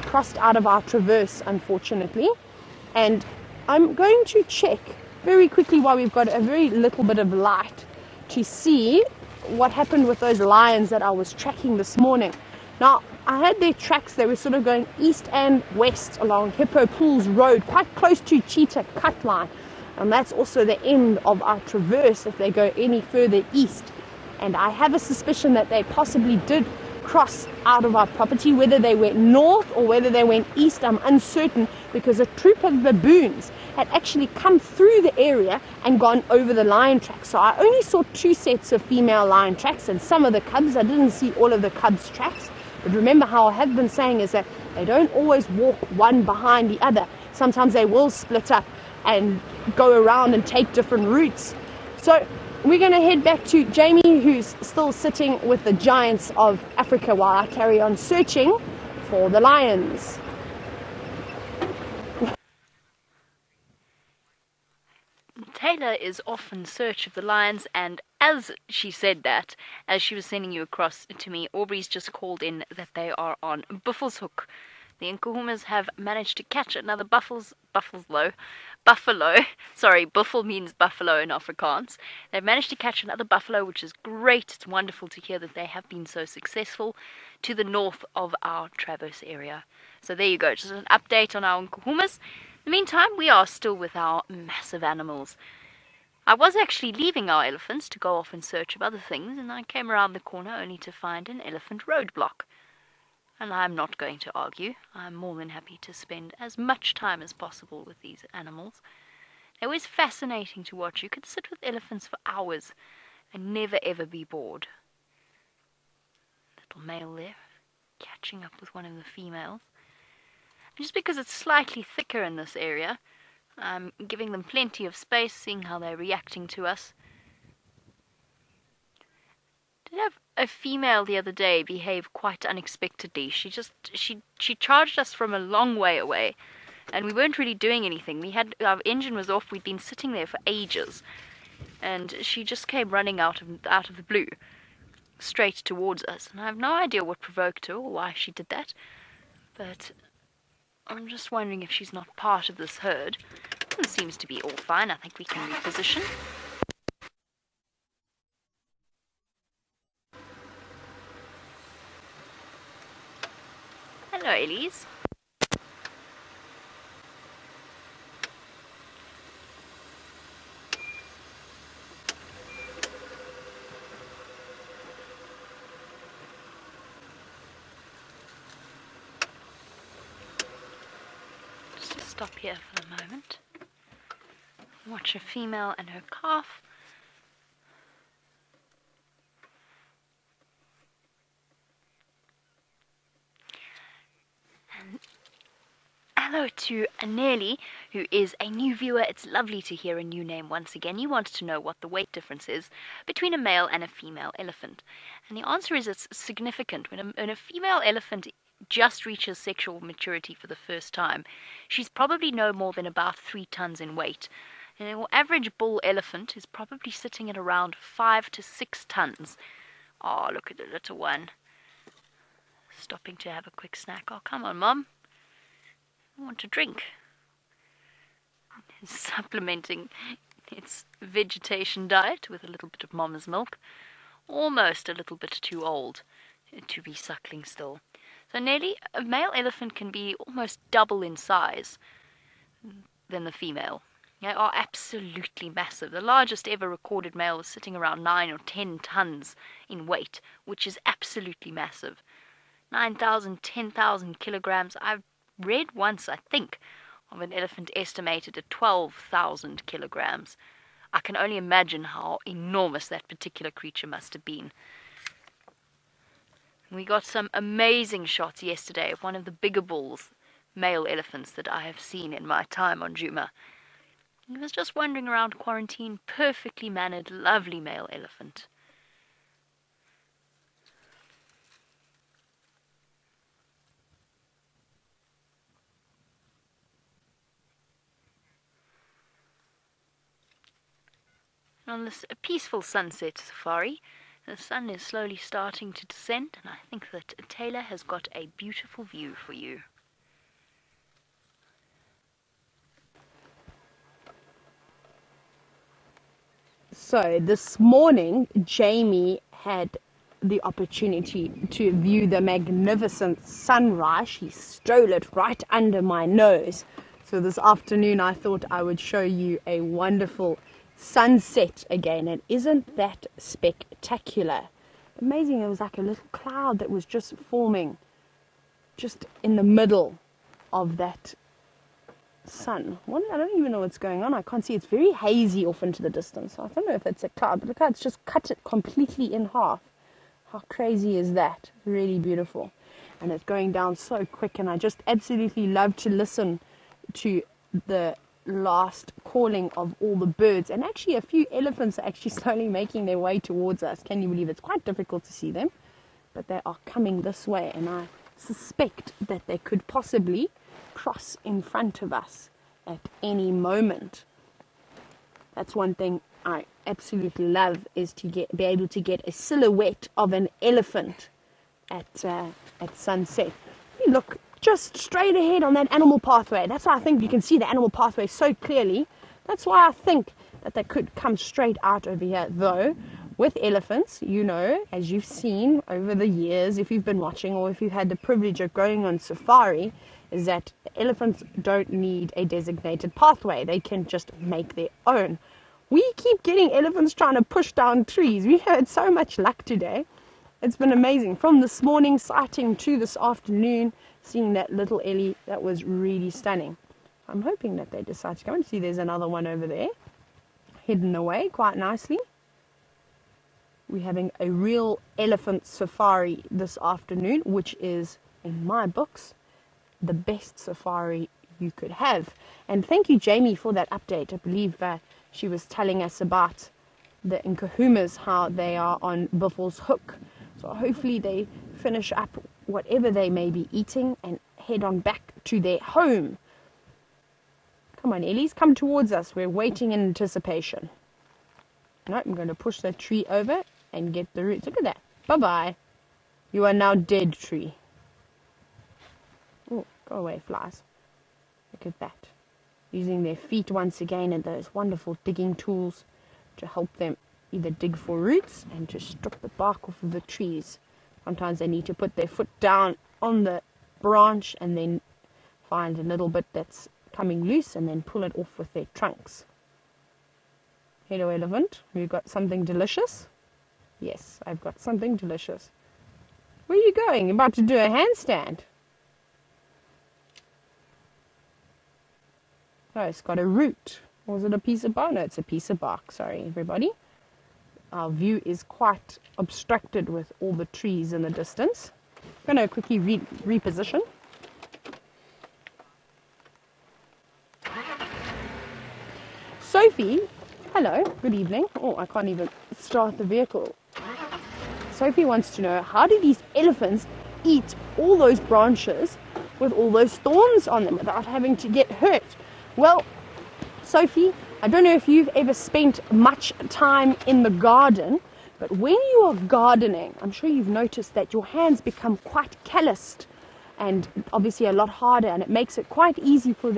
crossed out of our traverse, unfortunately, and I'm going to check very quickly while we've got a very little bit of light to see what happened with those lions that I was tracking this morning. Now, I had their tracks. They were sort of going east and west along Hippo Pools Road, quite close to Cheetah Cut Line. And that's also the end of our traverse if they go any further east. And I have a suspicion that they possibly did cross out of our property. Whether they went north or whether they went east, I'm uncertain, because a troop of baboons had actually come through the area and gone over the lion tracks. So I only saw 2 sets of female lion tracks and some of the cubs. I didn't see all of the cubs' tracks. But remember, how I have been saying is that they don't always walk one behind the other. Sometimes they will split up and go around and take different routes. So we're going to head back to Jamie, who's still sitting with the giants of Africa, while I carry on searching for the lions. Tayla is off in search of the lions, and as she said that, as she was sending you across to me, Aubrey's just called in that they are on Buffalo's Hook. The Nkuhumas have managed to catch another buffalo. Sorry, buffalo means buffalo in Afrikaans. They've managed to catch another buffalo, which is great. It's wonderful to hear that they have been so successful to the north of our traverse area. So there you go, just an update on our Nkuhumas. In the meantime, we are still with our massive animals. I was actually leaving our elephants to go off in search of other things, and I came around the corner only to find an elephant roadblock. And I'm not going to argue. I'm more than happy to spend as much time as possible with these animals. They're always fascinating to watch. You could sit with elephants for hours and never ever be bored. Little male there, catching up with one of the females. Just because it's slightly thicker in this area, I'm giving them plenty of space, seeing how they're reacting to us. Did have a female the other day behave quite unexpectedly. She charged us from a long way away, and we weren't really doing anything. Our engine was off. We'd been sitting there for ages, and she just came running out of the blue, straight towards us. And I have no idea what provoked her or why she did that, but I'm just wondering if she's not part of this herd. It seems to be all fine. I think we can reposition. Hello, Ellies. stop here for the moment. Watch a female and her calf. And hello to Nelly, who is a new viewer. It's lovely to hear a new name once again. You wanted to know what the weight difference is between a male and a female elephant. And the answer is it's significant. When a female elephant just reaches sexual maturity for the first time, she's probably no more than about 3 tons in weight. And your average bull elephant is probably sitting at around 5 to 6 tons. Oh, look at the little one. Stopping to have a quick snack. Oh, come on, Mom. I want to drink. It's supplementing its vegetation diet with a little bit of mama's milk. Almost a little bit too old to be suckling still. So Nelly, a male elephant can be almost double in size than the female. They are absolutely massive. The largest ever recorded male was sitting around 9 or 10 tons in weight, which is absolutely massive. 9,000, 10,000 kilograms. I've read once, I think, of an elephant estimated at 12,000 kilograms. I can only imagine how enormous that particular creature must have been. We got some amazing shots yesterday of one of the bigger bulls, male elephants, that I have seen in my time on Djuma. He was just wandering around quarantine, perfectly mannered, lovely male elephant. On this peaceful sunset safari, the sun is slowly starting to descend, and I think that Tayla has got a beautiful view for you. So this morning, Jamie had the opportunity to view the magnificent sunrise. She stole it right under my nose. So this afternoon, I thought I would show you a wonderful sunset again. And isn't that spectacular? Amazing. It was like a little cloud that was just forming just in the middle of that sun. I don't even know what's going on. I can't see. It's very hazy off into the distance. I don't know if it's a cloud, but look how it's just cut it completely in half. How crazy is that? Really beautiful. And it's going down so quick, and I just absolutely love to listen to the last calling of all the birds. And actually a few elephants are actually slowly making their way towards us. Can you believe it? It's quite difficult to see them, but they are coming this way, and I suspect that they could possibly cross in front of us at any moment. That's one thing I absolutely love, is to be able to get a silhouette of an elephant at sunset. You look just straight ahead on that animal pathway. That's why I think you can see the animal pathway so clearly. That's why I think that they could come straight out over here. Though with elephants, you know, as you've seen over the years, if you've been watching or if you've had the privilege of going on safari, is that elephants don't need a designated pathway. They can just make their own. We keep getting elephants trying to push down trees. We had so much luck today. It's been amazing. From this morning sighting to this afternoon, seeing that little Ellie, that was really stunning. I'm hoping that they decide to go and see. There's another one over there, hidden away quite nicely. We're having a real elephant safari this afternoon, which is, in my books, the best safari you could have. And thank you, Jamie, for that update. I believe she was telling us about the Nkahumas, how they are on Buffalo's Hook. So hopefully they finish up whatever they may be eating and head on back to their home. Come on, Ellies, come towards us. We're waiting in anticipation. No, I'm going to push that tree over and get the roots. Look at that. Bye-bye. You are now dead, tree. Oh, go away, flies. Look at that. Using their feet once again and those wonderful digging tools to help them either dig for roots and to strip the bark off of the trees. Sometimes they need to put their foot down on the branch and then find a little bit that's coming loose and then pull it off with their trunks. Hello, elephant. You got something delicious? Yes, I've got something delicious. Where are you going? You're about to do a handstand. Oh, it's got a root. Or is it a piece of bark? No, it's a piece of bark. Sorry, everybody. Our view is quite obstructed with all the trees in the distance. I'm going to quickly reposition. Sophie, hello, good evening. Oh, I can't even start the vehicle. Sophie wants to know, how do these elephants eat all those branches with all those thorns on them without having to get hurt? Well, Sophie, I don't know if you've ever spent much time in the garden, but when you are gardening, I'm sure you've noticed that your hands become quite calloused and obviously a lot harder, and it makes it quite easy for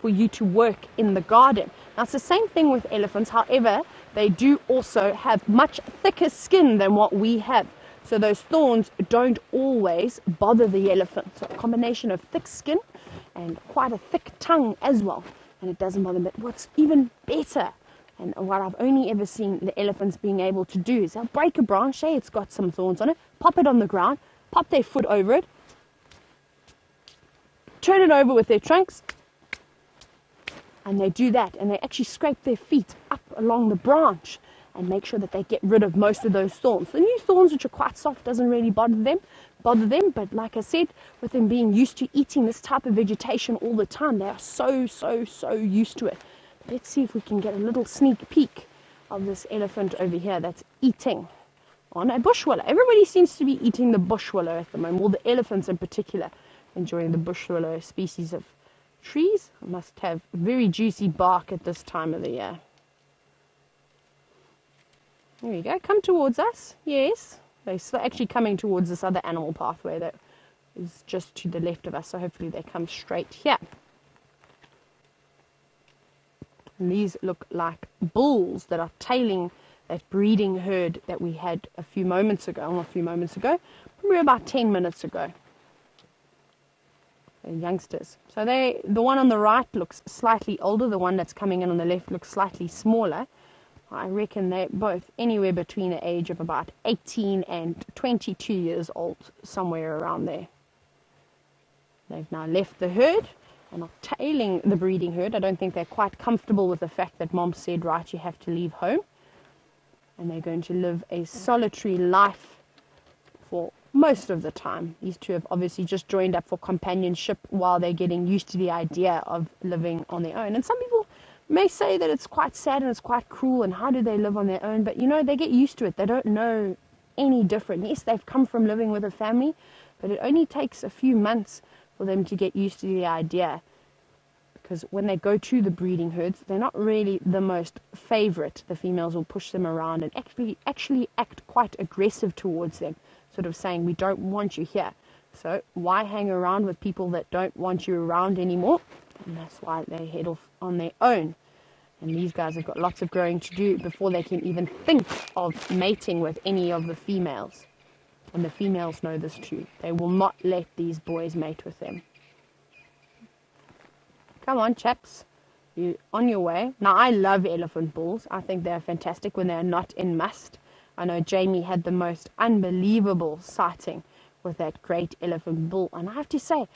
you to work in the garden. Now, it's the same thing with elephants. However, they do also have much thicker skin than what we have. So those thorns don't always bother the elephant. So a combination of thick skin and quite a thick tongue as well. And it doesn't bother them. But what's even better, and what I've only ever seen the elephants being able to do, is they'll break a branch, say it's got some thorns on it, pop it on the ground, pop their foot over it, turn it over with their trunks, and they do that, and they actually scrape their feet up along the branch and make sure that they get rid of most of those thorns. The new thorns, which are quite soft, doesn't really bother them, but like I said, with them being used to eating this type of vegetation all the time, they are so used to it. Let's see if we can get a little sneak peek of this elephant over here that's eating on a bush willow. Everybody seems to be eating the bush willow at the moment, well, the elephants in particular, enjoying the bush willow species of trees. Must have very juicy bark at this time of the year. There we go. Come towards us. Yes. They're actually coming towards this other animal pathway that is just to the left of us. So hopefully they come straight here. And these look like bulls that are tailing that breeding herd that we had a few moments ago. Not a few moments ago. Probably about 10 minutes ago. They're youngsters. So the one on the right looks slightly older. The one that's coming in on the left looks slightly smaller. I reckon they're both anywhere between the age of about 18 and 22 years old, somewhere around there. They've now left the herd and are tailing the breeding herd. I don't think they're quite comfortable with the fact that Mom said, right, you have to leave home. And they're going to live a solitary life for most of the time. These two have obviously just joined up for companionship while they're getting used to the idea of living on their own. And some people may say that it's quite sad and it's quite cruel, and how do they live on their own? But, you know, they get used to it. They don't know any different. Yes, they've come from living with a family, but it only takes a few months for them to get used to the idea. Because when they go to the breeding herds, they're not really the most favorite. The females will push them around and actually act quite aggressive towards them, sort of saying, we don't want you here. So why hang around with people that don't want you around anymore? And that's why they head off on their own. And these guys have got lots of growing to do before they can even think of mating with any of the females. And the females know this too. They will not let these boys mate with them. Come on, chaps. You're on your way. Now, I love elephant bulls. I think they're fantastic when they're not in must. I know Jamie had the most unbelievable sighting with that great elephant bull. And I have to say,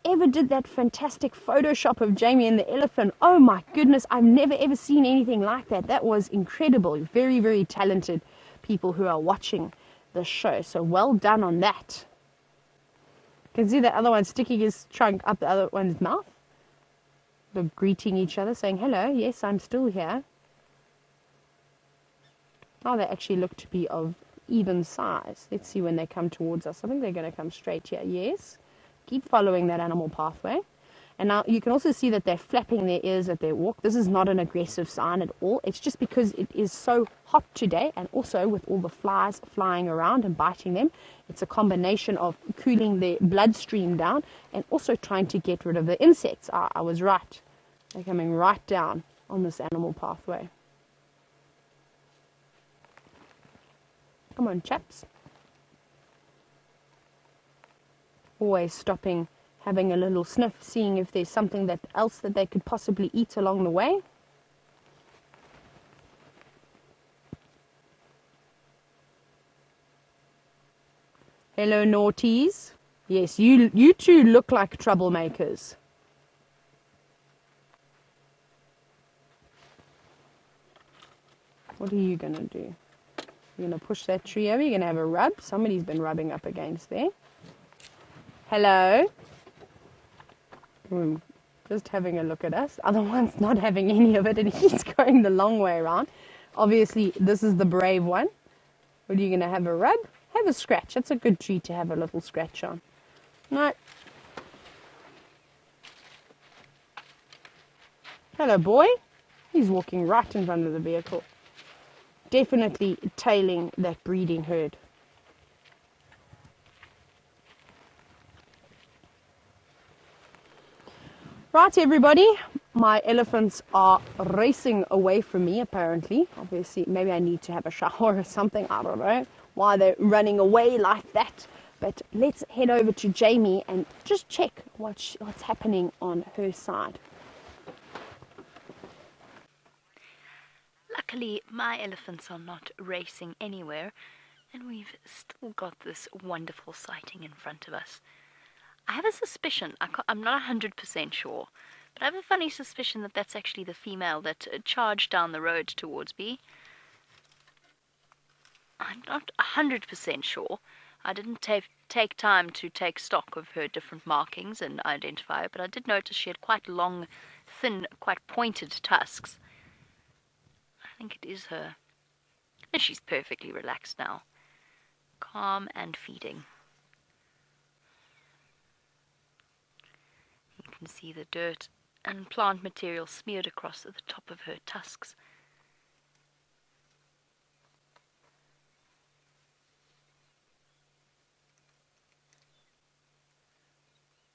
whoever did that fantastic Photoshop of Jamie and the elephant, oh my goodness, I've never ever seen anything like that. That was incredible. Very, very talented people who are watching the show. So well done on that. You can see the other one sticking his trunk up the other one's mouth. They're greeting each other, saying, hello, yes, I'm still here. Oh, they actually look to be of even size. Let's see when they come towards us. I think they're going to come straight here. Yes. Keep following that animal pathway. And now you can also see that they're flapping their ears at their walk. This is not an aggressive sign at all. It's just because it is so hot today, and also with all the flies flying around and biting them, it's a combination of cooling their bloodstream down and also trying to get rid of the insects. I was right. They're coming right down on this animal pathway. Come on, chaps. Always stopping, having a little sniff, seeing if there's something else that they could possibly eat along the way. Hello, naughties. Yes, you two look like troublemakers. What are you going to do? You're going to push that tree over? You're going to have a rub? Somebody's been rubbing up against there. Hello? Just having a look at us. Other one's not having any of it, and he's going the long way around. Obviously, this is the brave one. What are you going to have a rub? Have a scratch. That's a good tree to have a little scratch on. No. Hello, boy. He's walking right in front of the vehicle. Definitely tailing that breeding herd. Right, everybody. My elephants are racing away from me, apparently. Obviously, maybe I need to have a shower or something. I don't know why they're running away like that. But let's head over to Jamie and just check what's happening on her side. Luckily, my elephants are not racing anywhere, and we've still got this wonderful sighting in front of us. I have a suspicion, I'm not 100% sure, but I have a funny suspicion that that's actually the female that charged down the road towards me. I'm not 100% sure. I didn't take time to take stock of her different markings and identify her, but I did notice she had quite long, thin, quite pointed tusks. I think it is her. And she's perfectly relaxed now, calm and feeding. You can see the dirt and plant material smeared across the top of her tusks.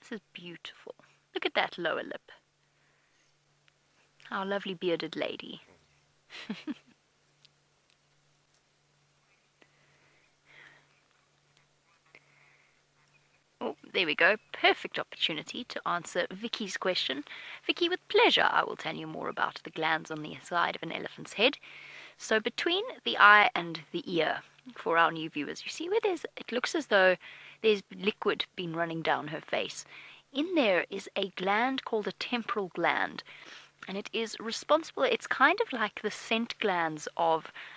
This is beautiful. Look at that lower lip. Our lovely bearded lady. Oh, there we go. Perfect opportunity to answer Vicky's question. Vicky, with pleasure, I will tell you more about the glands on the side of an elephant's head. So between the eye and the ear, for our new viewers, you see where it looks as though there's liquid been running down her face. In there is a gland called a temporal gland, and it is responsible. It's kind of like the scent glands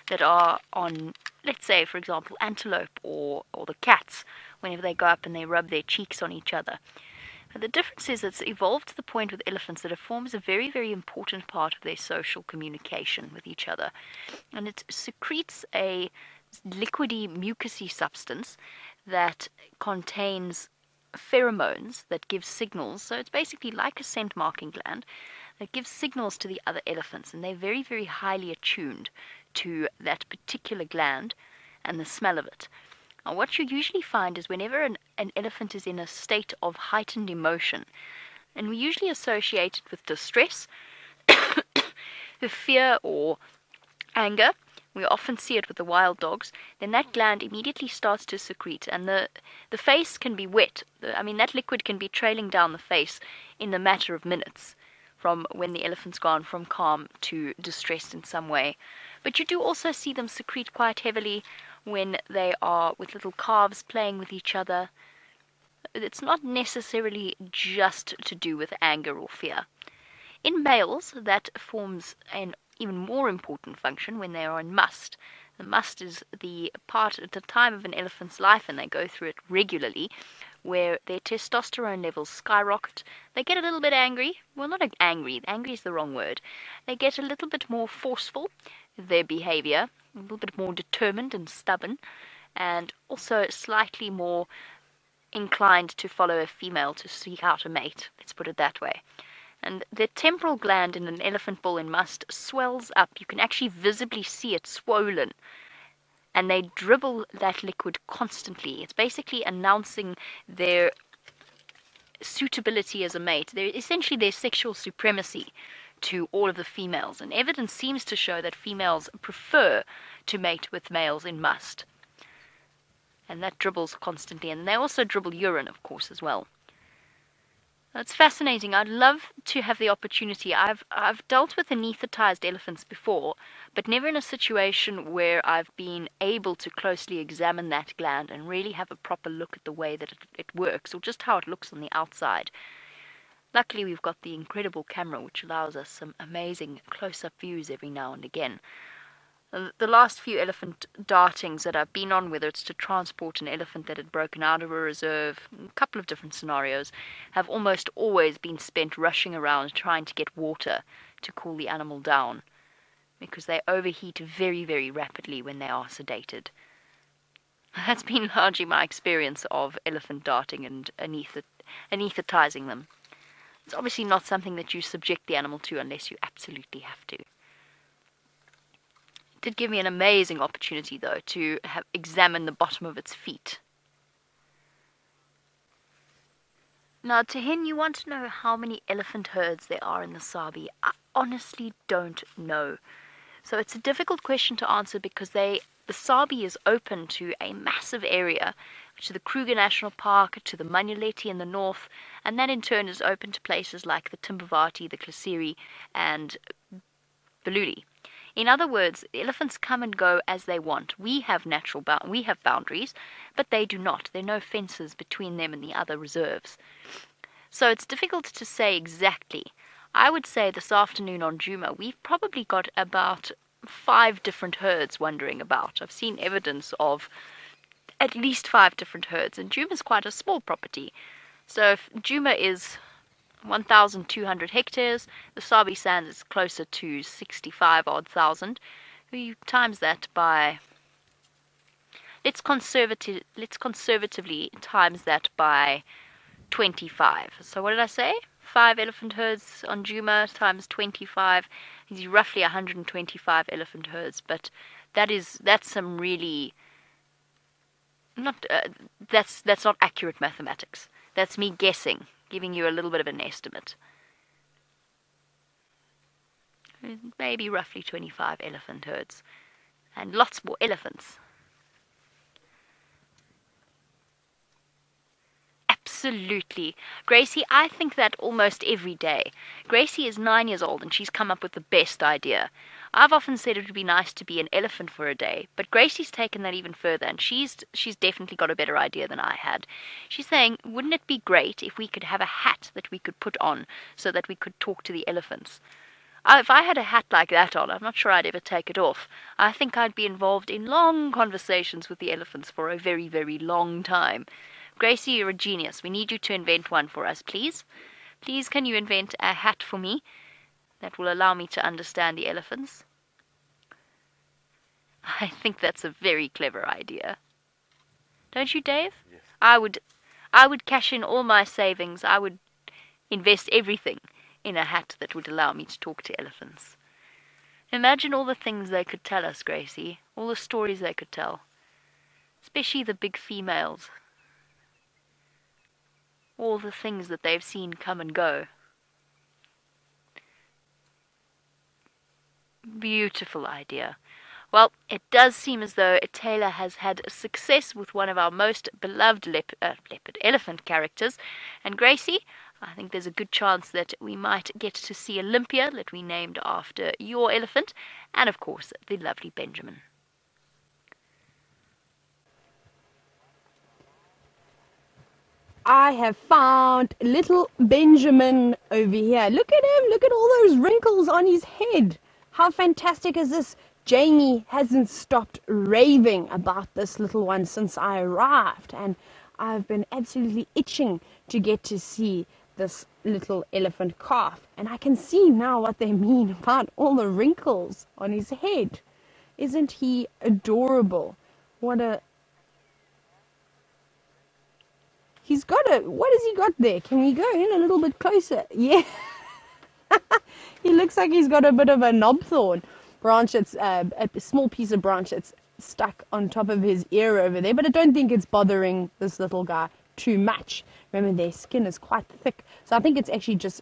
that are on, let's say, for example, antelope or the cats, whenever they go up and they rub their cheeks on each other. But the difference is it's evolved to the point with elephants that it forms a very, very important part of their social communication with each other. And it secretes a liquidy, mucousy substance that contains pheromones that give signals. So it's basically like a scent marking gland that gives signals to the other elephants, and they're very, very highly attuned to that particular gland and the smell of it. Now, what you usually find is whenever an elephant is in a state of heightened emotion, and we usually associate it with distress, the fear or anger, we often see it with the wild dogs, then that gland immediately starts to secrete, and the face can be wet. That liquid can be trailing down the face in the matter of minutes, from when the elephant's gone from calm to distressed in some way. But you do also see them secrete quite heavily when they are with little calves playing with each other. It's not necessarily just to do with anger or fear. In males, that forms an even more important function when they are in must. The must is the part at the time of an elephant's life, and they go through it regularly, where their testosterone levels skyrocket. They get a little bit angry. Well, not angry. Angry is the wrong word. They get a little bit more forceful, their behavior, a little bit more determined and stubborn, and also slightly more inclined to follow a female to seek out a mate. Let's put it that way. And the temporal gland in an elephant bull in must swells up. You can actually visibly see it swollen. And they dribble that liquid constantly. It's basically announcing their suitability as a mate. They're essentially their sexual supremacy to all of the females. And evidence seems to show that females prefer to mate with males in must. And that dribbles constantly. And they also dribble urine, of course, as well. It's fascinating. I'd love to have the opportunity. I've dealt with anesthetized elephants before, but never in a situation where I've been able to closely examine that gland and really have a proper look at the way that it works, or just how it looks on the outside. Luckily, we've got the incredible camera, which allows us some amazing close-up views every now and again. The last few elephant dartings that I've been on, whether it's to transport an elephant that had broken out of a reserve, a couple of different scenarios, have almost always been spent rushing around trying to get water to cool the animal down, because they overheat very, very rapidly when they are sedated. That's been largely my experience of elephant darting and anesthetizing them. It's obviously not something that you subject the animal to unless you absolutely have to. It did give me an amazing opportunity, though, to examine the bottom of its feet. Now, Tahin, you want to know how many elephant herds there are in the Sabi? I honestly don't know. So it's a difficult question to answer because the Sabi is open to a massive area, to the Kruger National Park, to the Manyeleti in the north, and that in turn is open to places like the Timbavati, the Klasiri, and Baluli. In other words, the elephants come and go as they want. We have boundaries, but they do not. There are no fences between them and the other reserves. So it's difficult to say exactly. I would say this afternoon on Djuma, we've probably got about 5 different herds wandering about. I've seen evidence of at least 5 different herds, and Djuma is quite a small property. So if Djuma is 1,200 hectares, the Sabi Sands is closer to 65,000. You times that by, let's conservatively times that by 25. So what did I say? 5 elephant herds on Djuma times 25 is roughly 125 elephant herds. But that's some really not that's not accurate mathematics. That's me guessing, giving you a little bit of an estimate. Maybe roughly 25 elephant herds, and lots more elephants. Absolutely. Gracie, I think that almost every day. Gracie is 9 years old and she's come up with the best idea. I've often said it would be nice to be an elephant for a day, but Gracie's taken that even further, and she's definitely got a better idea than I had. She's saying, wouldn't it be great if we could have a hat that we could put on so that we could talk to the elephants? If I had a hat like that on, I'm not sure I'd ever take it off. I think I'd be involved in long conversations with the elephants for a very, very long time. Gracie, you're a genius. We need you to invent one for us, please. Please, can you invent a hat for me that will allow me to understand the elephants? I think that's a very clever idea. Don't you, Dave? Yes. I would cash in all my savings. I would invest everything in a hat that would allow me to talk to elephants. Imagine all the things they could tell us, Gracie. All the stories they could tell. Especially the big females. All the things that they've seen come and go. Beautiful idea. Well, it does seem as though Tayla has had success with one of our most beloved elephant characters. And Gracie, I think there's a good chance that we might get to see Olympia, that we named after your elephant, and of course the lovely Benjamin. I have found little Benjamin over here. Look at him. Look at all those wrinkles on his head. How fantastic is this? Jamie hasn't stopped raving about this little one since I arrived, and I've been absolutely itching to get to see this little elephant calf. And I can see now what they mean about all the wrinkles on his head. Isn't he adorable? What has he got there? Can we go in a little bit closer? Yeah. He looks like he's got a bit of a knobthorn branch. It's a small piece of branch that's stuck on top of his ear over there, but I don't think it's bothering this little guy too much. Remember, their skin is quite thick, so I think it's actually just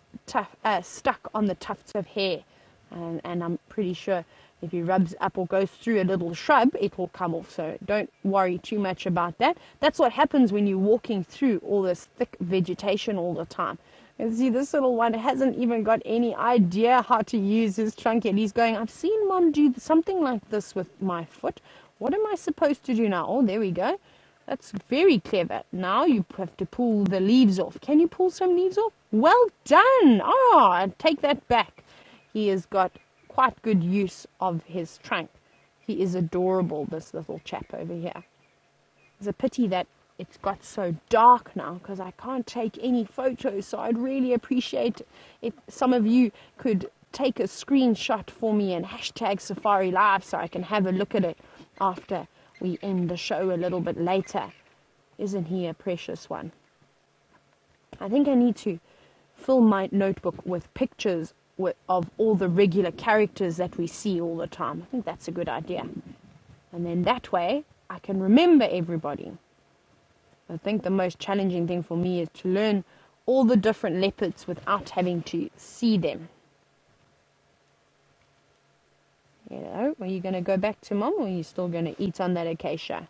stuck on the tufts of hair, and I'm pretty sure if he rubs up or goes through a little shrub, it will come off, so don't worry too much about that. That's what happens when you're walking through all this thick vegetation all the time. And see, this little one hasn't even got any idea how to use his trunk yet. He's going, I've seen Mom do something like this with my foot. What am I supposed to do now? Oh, there we go. That's very clever. Now you have to pull the leaves off. Can you pull some leaves off? Well done. I take that back. He has got quite good use of his trunk. He is adorable, this little chap over here. It's a pity that it's got so dark now because I can't take any photos, so I'd really appreciate if some of you could take a screenshot for me and hashtag Safari Live so I can have a look at it after we end the show a little bit later. Isn't he a precious one? I think I need to fill my notebook with pictures of all the regular characters that we see all the time. I think that's a good idea. And then that way I can remember everybody. I think the most challenging thing for me is to learn all the different leopards without having to see them. You know, are you going to go back to Mom, or are you still going to eat on that acacia?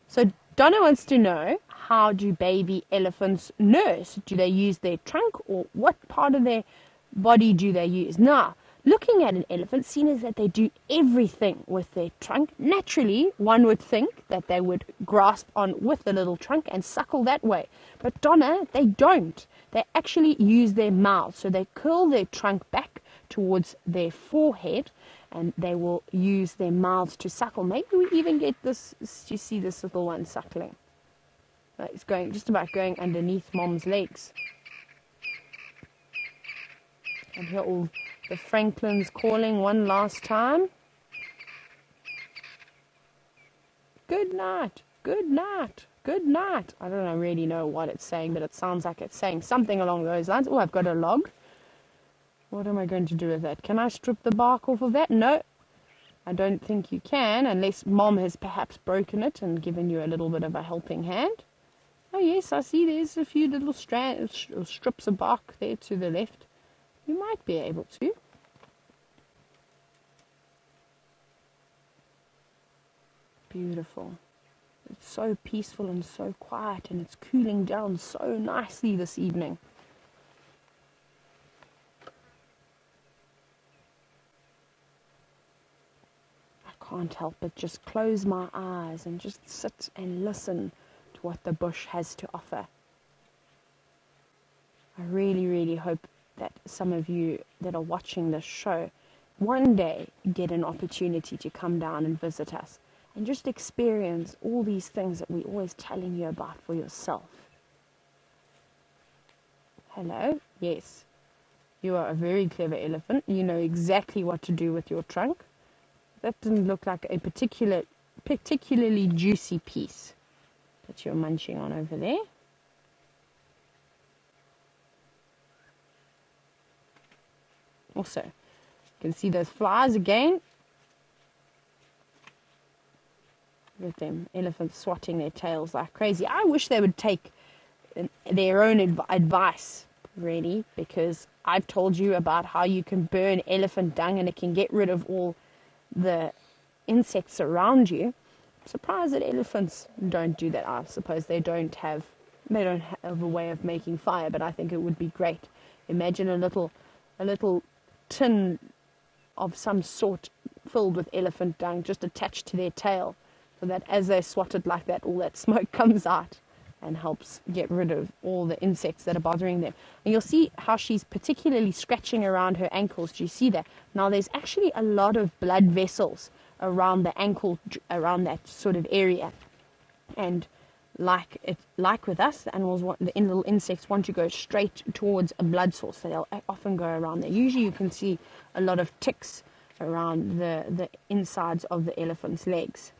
So Donna wants to know, how do baby elephants nurse? Do they use their trunk, or what part of their body do they use? Now, looking at an elephant, seeing as that they do everything with their trunk, naturally one would think that they would grasp on with the little trunk and suckle that way. But Donna, they don't. They actually use their mouths. So they curl their trunk back towards their forehead, and they will use their mouths to suckle. Maybe we even get this, you see this little one suckling. It's going just about going underneath Mom's legs. And here all the Franklins calling one last time. Good night, good night, good night. I don't really know what it's saying, but it sounds like it's saying something along those lines. Oh, I've got a log. What am I going to do with that? Can I strip the bark off of that? No, I don't think you can, unless Mom has perhaps broken it and given you a little bit of a helping hand. Oh yes, I see there's a few little strips of bark there to the left. You might be able to. Beautiful. It's so peaceful and so quiet, and it's cooling down so nicely this evening. I can't help but just close my eyes and just sit and listen to what the bush has to offer. I really, really hope that some of you that are watching this show one day get an opportunity to come down and visit us and just experience all these things that we're always telling you about for yourself. Hello? Yes. You are a very clever elephant. You know exactly what to do with your trunk. That didn't look like a particularly juicy piece that you're munching on over there. Also, you can see those flies again. Look at them, elephants swatting their tails like crazy. I wish they would take their own advice, really, because I've told you about how you can burn elephant dung and it can get rid of all the insects around you. I'm surprised that elephants don't do that. I suppose they don't have a way of making fire, but I think it would be great. Imagine a little tin of some sort filled with elephant dung just attached to their tail, so that as they swat it like that, all that smoke comes out and helps get rid of all the insects that are bothering them. And you'll see how she's particularly scratching around her ankles. Do you see that? Now there's actually a lot of blood vessels around the ankle, around that sort of area. And like with us, the little insects want to go straight towards a blood source, so they'll often go around there. Usually you can see a lot of ticks around the insides of the elephant's legs.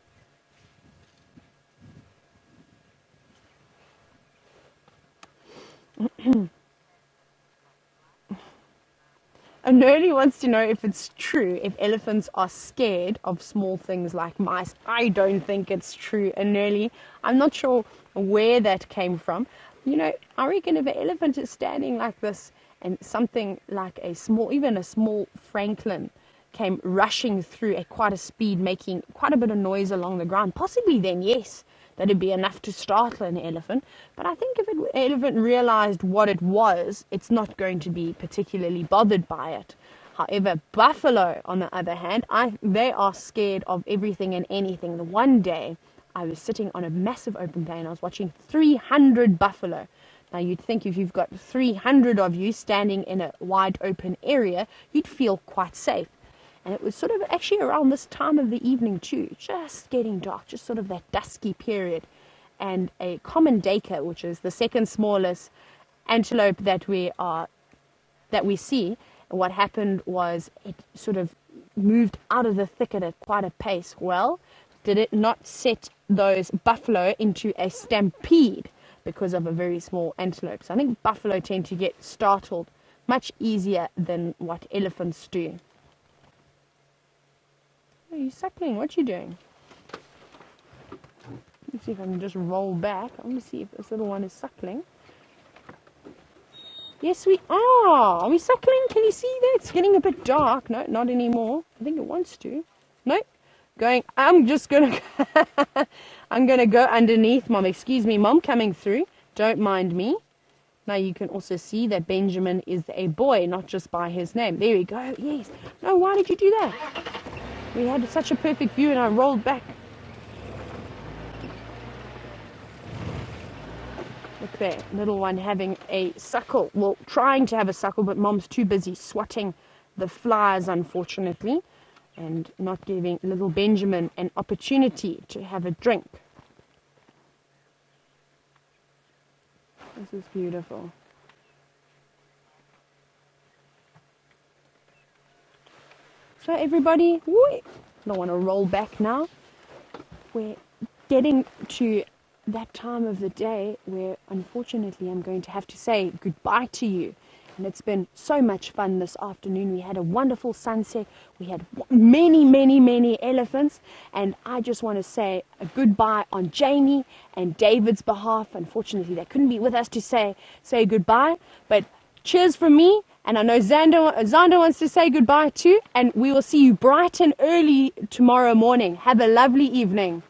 And Nerly wants to know if it's true if elephants are scared of small things like mice. I don't think it's true, Nerly. I'm not sure where that came from. You know, I reckon if an elephant is standing like this and something like even a small Franklin came rushing through at quite a speed, making quite a bit of noise along the ground, possibly then yes, that'd be enough to startle an elephant. But I think if an elephant realized what it was, it's not going to be particularly bothered by it. However, buffalo, on the other hand, they are scared of everything and anything. The one day I was sitting on a massive open plain, I was watching 300 buffalo Now you'd think if you've got 300 of you standing in a wide open area, you'd feel quite safe. And it was sort of actually around this time of the evening too, just getting dark, just sort of that dusky period. And a common daker, which is the second smallest antelope that we see, what happened was it sort of moved out of the thicket at quite a pace. Well, did it not set those buffalo into a stampede because of a very small antelope? So I think buffalo tend to get startled much easier than what elephants do. Are you suckling? What are you doing? Let's see if I can just roll back. I want to see if this little one is suckling. Yes, we are. Are we suckling? Can you see that? It's getting a bit dark. No, not anymore. I think it wants to. No. Going. I'm gonna go underneath, Mom. Excuse me, Mom. Coming through. Don't mind me. Now you can also see that Benjamin is a boy, not just by his name. There we go. Yes. No, why did you do that? We had such a perfect view and I rolled back. Look there, little one having a suckle. Well, trying to have a suckle, but Mom's too busy swatting the flies, unfortunately, and not giving little Benjamin an opportunity to have a drink. This is beautiful. So everybody, I don't want to roll back now. We're getting to that time of the day where unfortunately I'm going to have to say goodbye to you. And it's been so much fun this afternoon. We had a wonderful sunset. We had many elephants. And I just want to say a goodbye on Jamie and David's behalf. Unfortunately, they couldn't be with us to say goodbye. But cheers from me. And I know Xander wants to say goodbye too. And we will see you bright and early tomorrow morning. Have a lovely evening.